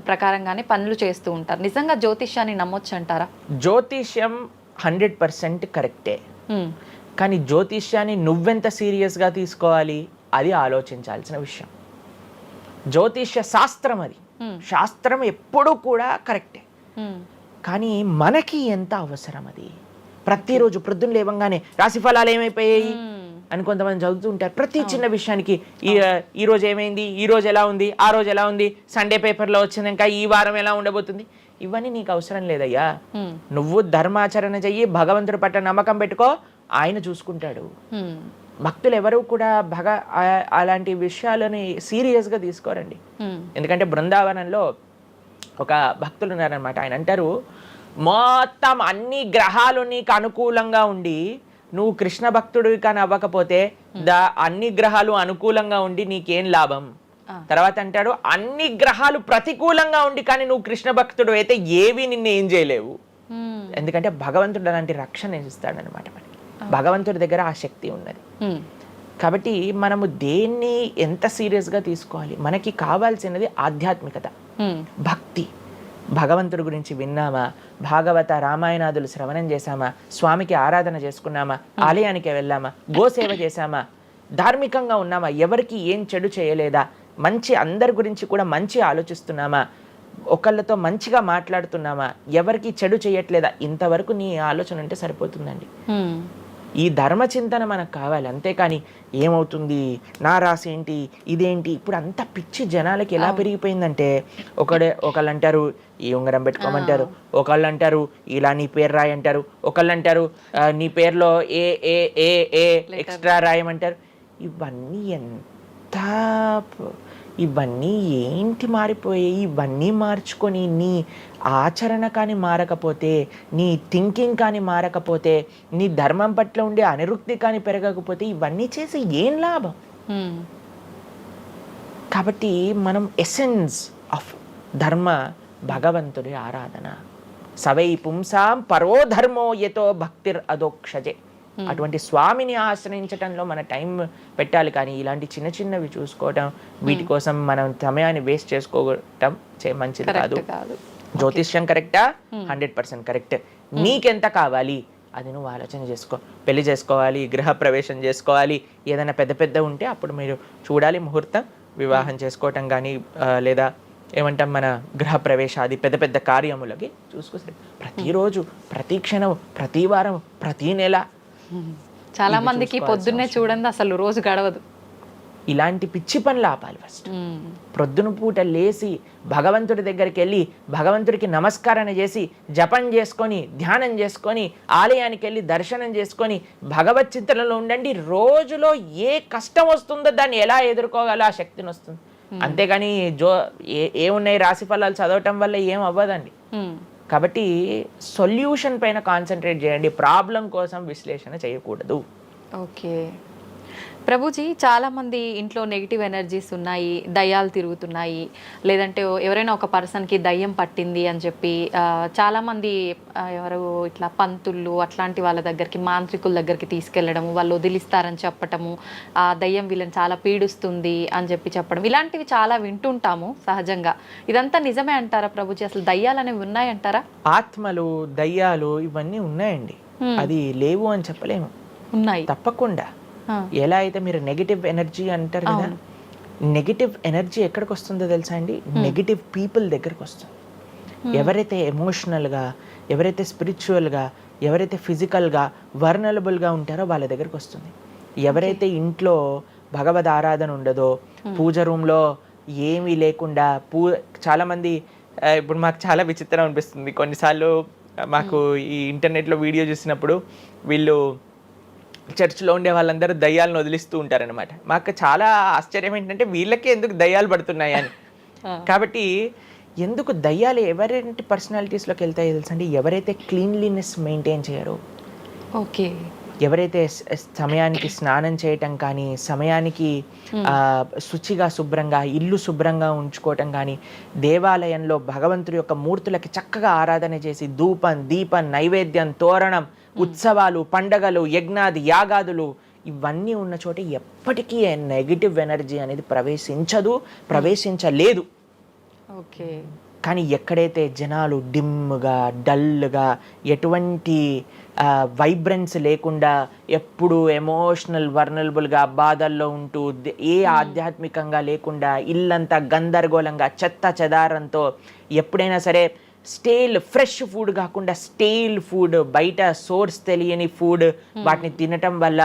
ప్రకారంగానే పనులు చేస్తూ ఉంటారు. నిజంగా జ్యోతిష్యాన్ని నమ్మొచ్చు అంటారా? జ్యోతిష్యం 100% కరెక్టే, కానీ జ్యోతిష్యాన్ని నువ్వెంత సీరియస్గా తీసుకోవాలి అది ఆలోచించాల్సిన విషయం. జ్యోతిష్య శాస్త్రం అది, శాస్త్రం ఎప్పుడూ కూడా కరెక్టే, కానీ మనకి ఎంత అవసరం అది. ప్రతిరోజు ప్రొద్దున లేవంగానే రాశి ఫలాలు ఏమైపోయాయి అని కొంతమంది చదువుతూ ఉంటారు. ప్రతి చిన్న విషయానికి ఈ రోజు ఏమైంది, ఈ రోజు ఎలా ఉంది, ఆ రోజు ఎలా ఉంది, సండే పేపర్లో వచ్చింది, ఇంకా ఈ వారం ఎలా ఉండబోతుంది, ఇవన్నీ నీకు అవసరం లేదయ్యా. నువ్వు ధర్మాచరణ చెయ్యి, భగవంతుడి పట్ల నమ్మకం పెట్టుకో, ఆయన చూసుకుంటాడు. భక్తులు ఎవరు కూడా అలాంటి విషయాలని సీరియస్గా తీసుకోరండి. ఎందుకంటే బృందావనంలో ఒక భక్తులు ఉన్నారనమాట. ఆయన అంటారు, మొత్తం అన్ని గ్రహాలు నీకు అనుకూలంగా ఉండి నువ్వు కృష్ణ భక్తుడివి కానీ అవ్వకపోతే అన్ని గ్రహాలు అనుకూలంగా ఉండి నీకేం లాభం. తర్వాత అంటాడు, అన్ని గ్రహాలు ప్రతికూలంగా ఉండి కానీ నువ్వు కృష్ణ భక్తుడు అయితే ఏవి నిన్ను ఏం చేయలేవు. ఎందుకంటే భగవంతుడు అలాంటి రక్షణ ఇస్తాడనమాట. మనకి భగవంతుడి దగ్గర ఆ శక్తి ఉన్నది. కాబట్టి మనము దేన్ని ఎంత సీరియస్గా తీసుకోవాలి? మనకి కావాల్సినది ఆధ్యాత్మికత, భక్తి. భగవంతుడి గురించి విన్నామా, భాగవత రామాయణాదులు శ్రవణం చేశామా, స్వామికి ఆరాధన చేసుకున్నామా, ఆలయానికి వెళ్ళామా, గోసేవ చేశామా, ధార్మికంగా ఉన్నామా, ఎవరికి ఏం చెడు చేయలేదా, మంచి అందరి గురించి కూడా మంచి ఆలోచిస్తున్నామా, ఒకళ్ళతో మంచిగా మాట్లాడుతున్నామా, ఎవరికి చెడు చేయట్లేదా, ఇంతవరకు నీ ఆలోచన ఉంటే సరిపోతుందండి. ఈ ధర్మచింతన మనకు కావాలి, అంతేకాని ఏమవుతుంది, నా రాసి ఏంటి, ఇదేంటి. ఇప్పుడు అంత పిచ్చి జనాలకి ఎలా పెరిగిపోయిందంటే, ఒకళ్ళు అంటారు ఈ ఉంగరం పెట్టుకోమంటారు, ఒకళ్ళు అంటారు ఇలా నీ పేరు రాయి అంటారు, ఒకళ్ళు అంటారు నీ పేరులో ఏ ఏ ఏ ఏ ఎక్స్ట్రా రాయమంటారు. ఇవన్నీ ఏంటి మారిపోయాయి? ఇవన్నీ మార్చుకొని నీ ఆచరణ కానీ మారకపోతే, నీ థింకింగ్ కానీ మారకపోతే, నీ ధర్మం పట్ల ఉండే అనిరుక్తి కానీ పెరగకపోతే ఇవన్నీ చేసి ఏం లాభం? కాబట్టి మనం ఎసెన్స్ ఆఫ్ ధర్మ భగవంతుడి ఆరాధన. సవై పుంసాం పరో ధర్మో యతో భక్తిర్ అదోక్షజే. అటువంటి స్వామిని ఆశ్రయించటంలో మన టైం పెట్టాలి, కానీ ఇలాంటి చిన్న చిన్నవి చూసుకోవటం, వీటి కోసం మనం సమయాన్ని వేస్ట్ చేసుకోవటం మంచిది కాదు. జ్యోతిష్యం కరెక్టా? 100% కరెక్ట్. నీకెంత కావాలి అది నువ్వు ఆలోచన చేసుకో. పెళ్లి చేసుకోవాలి, గృహ ప్రవేశం చేసుకోవాలి, ఏదైనా పెద్ద పెద్ద ఉంటే అప్పుడు మీరు చూడాలి ముహూర్తం, వివాహం చేసుకోవటం కానీ లేదా ఏమంటాం మన గృహ ప్రవేశాది పెద్ద పెద్ద కార్యములకి చూసుకో. ప్రతిరోజు, ప్రతి క్షణం, ప్రతి వారం, ప్రతి నెల. చాలా మందికి పొద్దున్నే చూడండి అసలు రోజు గడవదు. ఇలాంటి పిచ్చి పనులు ఆపాలి. ఫస్ట్ ప్రొద్దున పూట లేచి భగవంతుడి దగ్గరికి వెళ్ళి భగవంతుడికి నమస్కారం చేసి జపం చేసుకొని ధ్యానం చేసుకొని ఆలయానికి వెళ్ళి దర్శనం చేసుకొని భగవత్ చింతనలో ఉండండి. రోజులో ఏ కష్టం వస్తుందో దాన్ని ఎలా ఎదుర్కోగల ఆ శక్తిని వస్తుంది. అంతేగాని ఏమున్నాయి రాశి ఫలాలు చదవటం వల్ల ఏం అవ్వదండి. కాబట్టి సొల్యూషన్ పైన కాన్సన్ట్రేట్ చేయండి, ప్రాబ్లం కోసం విశ్లేషణ చేయకూడదు. ఓకే ప్రభుజీ, చాలామంది ఇంట్లో నెగిటివ్ ఎనర్జీస్ ఉన్నాయి, దయ్యాలు తిరుగుతున్నాయి, లేదంటే ఎవరైనా ఒక పర్సన్కి దయ్యం పట్టింది అని చెప్పి చాలామంది ఎవరు ఇట్లా పంతుళ్ళు అట్లాంటి వాళ్ళ దగ్గరికి, మాంత్రికుల దగ్గరికి తీసుకెళ్ళడము, వాళ్ళు వదిలిస్తారని చెప్పటము, ఆ దయ్యం వీళ్ళని చాలా పీడిస్తుంది అని చెప్పడం, ఇలాంటివి చాలా వింటుంటాము సహజంగా. ఇదంతా నిజమే అంటారా ప్రభుజీ? అసలు దయ్యాలు అనేవి ఉన్నాయంటారా? ఆత్మలు, దయ్యాలు ఇవన్నీ ఉన్నాయండి, అది లేవు అని చెప్పలేము. ఉన్నాయి, తప్పకుండా. ఎలా అయితే మీరు నెగిటివ్ ఎనర్జీ అంటారు కదా, నెగిటివ్ ఎనర్జీ ఎక్కడికి వస్తుందో తెలుసా అండి? నెగిటివ్ పీపుల్ దగ్గరికి వస్తుంది. ఎవరైతే ఎమోషనల్గా, ఎవరైతే స్పిరిచువల్గా, ఎవరైతే ఫిజికల్గా వర్నలబుల్గా ఉంటారో వాళ్ళ దగ్గరికి వస్తుంది. ఎవరైతే ఇంట్లో భగవద్ ఆరాధన ఉండదో, పూజ రూమ్లో ఏమీ లేకుండా చాలామంది ఇప్పుడు మాకు చాలా విచిత్రం అనిపిస్తుంది కొన్నిసార్లు. మాకు ఈ ఇంటర్నెట్లో వీడియో చూసినప్పుడు వీళ్ళు చర్చ్లో ఉండే వాళ్ళందరూ దయ్యాలను వదిలిస్తూ ఉంటారనమాట. మాకు చాలా ఆశ్చర్యం ఏంటంటే వీళ్ళకే ఎందుకు దయ్యాలు పడుతున్నాయి అని. కాబట్టి ఎందుకు దయ్యాలు ఎవరైతే పర్సనాలిటీస్లోకి వెళ్తాయో తెలుసండి? ఎవరైతే క్లీన్లీనెస్ మెయింటైన్ చేయరో, ఓకే, ఎవరైతే సమయానికి స్నానం చేయటం కానీ, సమయానికి శుచిగా శుభ్రంగా ఇల్లు శుభ్రంగా ఉంచుకోవటం కానీ, దేవాలయంలో భగవంతుడి యొక్క మూర్తులకి చక్కగా ఆరాధన చేసి ధూపం, దీపం, నైవేద్యం, తోరణం, ఉత్సవాలు, పండగలు, యజ్ఞాది యాగాదులు ఇవన్నీ ఉన్న చోట ఎప్పటికీ నెగిటివ్ ఎనర్జీ అనేది ప్రవేశించలేదు. ఓకే. కానీ ఎక్కడైతే జనాలు డిమ్గా, డల్గా, ఎటువంటి వైబ్రెన్స్ లేకుండా ఎప్పుడు ఎమోషనల్ వర్నలబుల్గా బాధల్లో ఉంటూ, ఏ ఆధ్యాత్మికంగా లేకుండా, ఇల్లంతా గందరగోళంగా చెత్త చెదారంతో, ఎప్పుడైనా సరే ఫ్రెష్ ఫుడ్ కాకుండా స్టేల్ ఫుడ్, బయట సోర్స్ తెలియని ఫుడ్ వాటిని తినటం వల్ల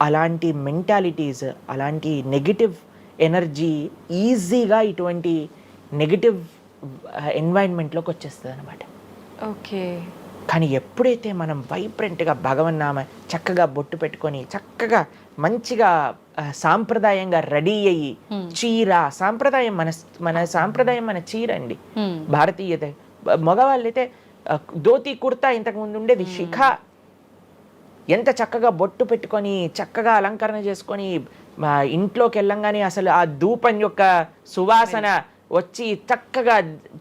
అలాంటి మెంటాలిటీస్, అలాంటి నెగిటివ్ ఎనర్జీ ఈజీగా ఇటువంటి నెగిటివ్ ఎన్వైరన్మెంట్లోకి వచ్చేస్తుంది అనమాట. ఓకే. కానీ ఎప్పుడైతే మనం వైబ్రెంట్గా భగవన్నామ చక్కగా బొట్టు పెట్టుకొని, చక్కగా మంచిగా సాంప్రదాయంగా రెడీ అయ్యి, చీర సాంప్రదాయం, మన సాంప్రదాయం మన చీర అండి. భారతీయత మగవాళ్ళైతే ధోతి కుర్తా, ఇంతకుముందు ఉండేది శిఖ. ఎంత చక్కగా బొట్టు పెట్టుకొని చక్కగా అలంకరణ చేసుకొని ఇంట్లోకి వెళ్ళంగానే అసలు ఆ ధూపం యొక్క సువాసన వచ్చి చక్కగా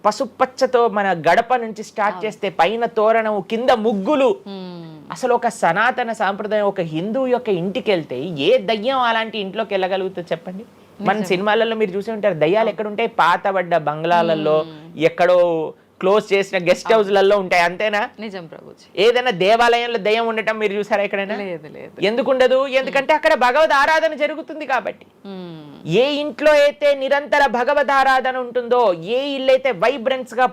పసుపచ్చతో మన గడప నుంచి స్టార్ట్ చేస్తే పైన తోరణం, కింద ముగ్గులు. అసలు ఒక సనాతన సాంప్రదాయం, ఒక హిందూ యొక్క ఇంటికి వెళ్తే ఏ దయ్యం అలాంటి ఇంట్లోకి వెళ్ళగలుగుతుంది చెప్పండి? మన సినిమాలలో మీరు చూసి ఉంటారు, దయ్యాలు ఎక్కడుంటాయి? పాతబడ్డ బంగ్లాలలో, ఎక్కడో క్లోజ్ చేసిన గెస్ట్ హౌస్లలో ఉంటాయి, అంతేనా? నిజం ప్రభుజీ. ఏదైనా దేవాలయంలో దయ్యం ఉండటం మీరు చూసారా ఎక్కడైనా? లేదు. ఎందుకు ఉండదు? ఎందుకంటే అక్కడ భగవద్ ఆరాధన జరుగుతుంది కాబట్టి. ఏ ఇంట్లో అయితే నిరంతర భగవద్ ఆరాధన ఉంటుందో, ఏ ఇల్లు అయితే వైబ్రెన్స్ గా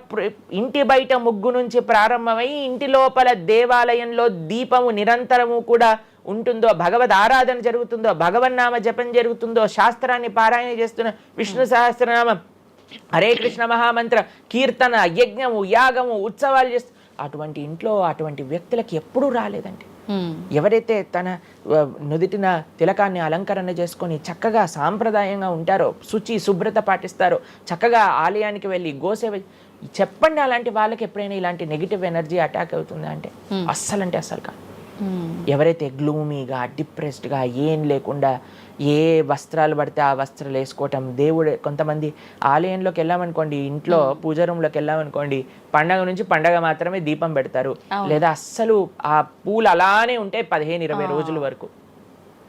ఇంటి బయట ముగ్గు నుంచి ప్రారంభమై ఇంటి లోపల దేవాలయంలో దీపము నిరంతరము కూడా ఉంటుందో, భగవద్ ఆరాధన జరుగుతుందో, భగవన్నామ జపం జరుగుతుందో, శాస్త్రాన్ని పారాయణ చేస్తున్న విష్ణు సహస్రనామం, హరే కృష్ణ మహామంత్ర కీర్తన, యజ్ఞము, యాగము, ఉత్సవాలు చేస్తూ, అటువంటి ఇంట్లో అటువంటి వ్యక్తులకి ఎప్పుడూ రాలేదండి. ఎవరైతే తన నుదిటిన తిలకాన్ని అలంకరణ చేసుకొని చక్కగా సాంప్రదాయంగా ఉంటారో, శుచి శుభ్రత పాటిస్తారో, చక్కగా ఆలయానికి వెళ్ళి గోసేవ, చెప్పండి అలాంటి వాళ్ళకి ఎప్పుడైనా ఇలాంటి నెగిటివ్ ఎనర్జీ అటాక్ అవుతుందా అంటే అస్సలు కాదు. ఎవరైతే గ్లూమీగా, డిప్రెస్డ్గా, ఏం లేకుండా ఏ వస్త్రాలు పడితే ఆ వస్త్రాలు వేసుకోవటం, దేవుడు కొంతమంది ఆలయంలోకి వెళ్ళామనుకోండి, ఇంట్లో పూజ రూమ్లోకి వెళ్ళామనుకోండి, పండగ నుంచి పండగ మాత్రమే దీపం పెడతారు, లేదా అస్సలు ఆ పూలు అలానే ఉంటాయి 15-20 రోజుల వరకు.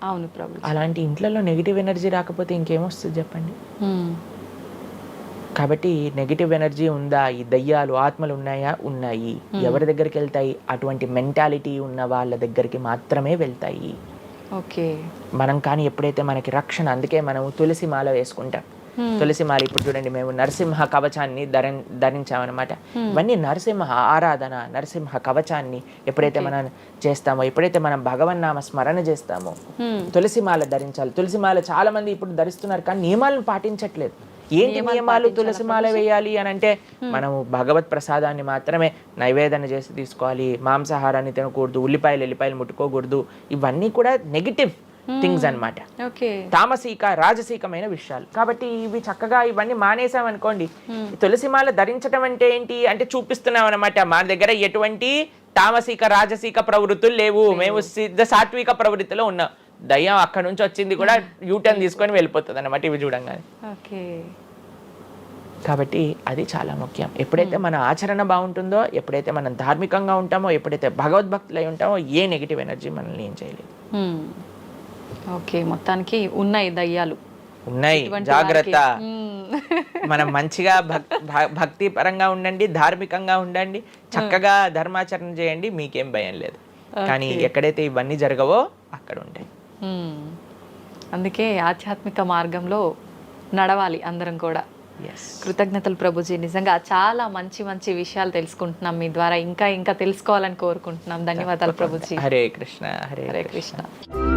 అవును ప్రభు. అలాంటి ఇంట్లలో నెగిటివ్ ఎనర్జీ రాకపోతే ఇంకేమొస్తుంది చెప్పండి? కాబట్టి నెగిటివ్ ఎనర్జీ ఉందా? ఈ దయ్యాలు, ఆత్మలు ఉన్నాయా? ఉన్నాయి. ఎవరి దగ్గరికి వెళ్తాయి? అటువంటి మెంటాలిటీ ఉన్న వాళ్ళ దగ్గరికి మాత్రమే వెళ్తాయి. ఓకే. మనం కానీ ఎప్పుడైతే మనకి రక్షణ, అందుకే మనం తులసి మాల వేసుకుంటాం. తులసి మాల ఇప్పుడు చూడండి, మేము నరసింహ కవచాన్ని ధరించామన్నమాట. ఇవన్నీ నరసింహ ఆరాధన, నరసింహ కవచాన్ని ఎప్పుడైతే మనం చేస్తామో, ఎప్పుడైతే మనం భగవన్నామ స్మరణ చేస్తామో, తులసి మాల ధరించాలి. తులసి మాల చాలా మంది ఇప్పుడు ధరిస్తున్నారు, కానీ నియమాలను పాటించట్లేదు. ఏంటి నియమాలు? తులసి మాల వేయాలి అని అంటే మనము భగవత్ ప్రసాదాన్ని మాత్రమే నైవేదన చేసి తీసుకోవాలి, మాంసాహారాన్ని తినకూడదు, ఎల్లిపాయలు ముట్టుకోకూడదు. ఇవన్నీ కూడా నెగిటివ్ థింగ్స్ అన్నమాట, తామసిక రాజసీకమైన విషయాలు. కాబట్టి ఇవి చక్కగా ఇవన్నీ మానేసామనుకోండి. తులసిమాల ధరించడం అంటే ఏంటి అంటే చూపిస్తున్నాం అనమాట, మన దగ్గర ఎటువంటి తామసిక రాజసీక ప్రవృత్తులు లేవు, మేము సిద్ధ సాత్విక ప్రవృత్తిలో ఉన్నాం. దయ్యం అక్కడ నుంచి వచ్చింది కూడా యూటర్న్ తీసుకొని వెళ్ళిపోతుంది అన్నమాట ఇవి చూడంగానే. కాబట్టి అది చాలా ముఖ్యం. ఎప్పుడైతే మన ఆచరణ బాగుంటుందో, ఎప్పుడైతే మనం ధార్మికంగా ఉంటామో, ఎప్పుడైతే భగవద్భక్తులై ఉంటామో, ఏ నెగిటివ్ ఎనర్జీ మనల్ని ఏం చేయలేదు. ఓకే, మొత్తానికి ఉన్నాయి దయ్యాలు, ఉన్నాయి, జాగ్రత్త. మనం మంచిగా భక్తి పరంగా ఉండండి, ధార్మికంగా ఉండండి, చక్కగా ధర్మాచరణ చేయండి, మీకేం భయం లేదు. కానీ ఎక్కడైతే ఇవన్నీ జరగవో అక్కడ ఉంటాయి. అందుకే ఆధ్యాత్మిక మార్గంలో నడవాలి అందరం కూడా. ఎస్. కృతజ్ఞతలు ప్రభుజీ, నిజంగా చాలా మంచి మంచి విషయాలు తెలుసుకుంటున్నాం మీ ద్వారా. ఇంకా ఇంకా తెలుసుకోవాలని కోరుకుంటున్నాం. ధన్యవాదాలు ప్రభుజీ. హరే కృష్ణ. హరే హరే కృష్ణ. కృష్ణ.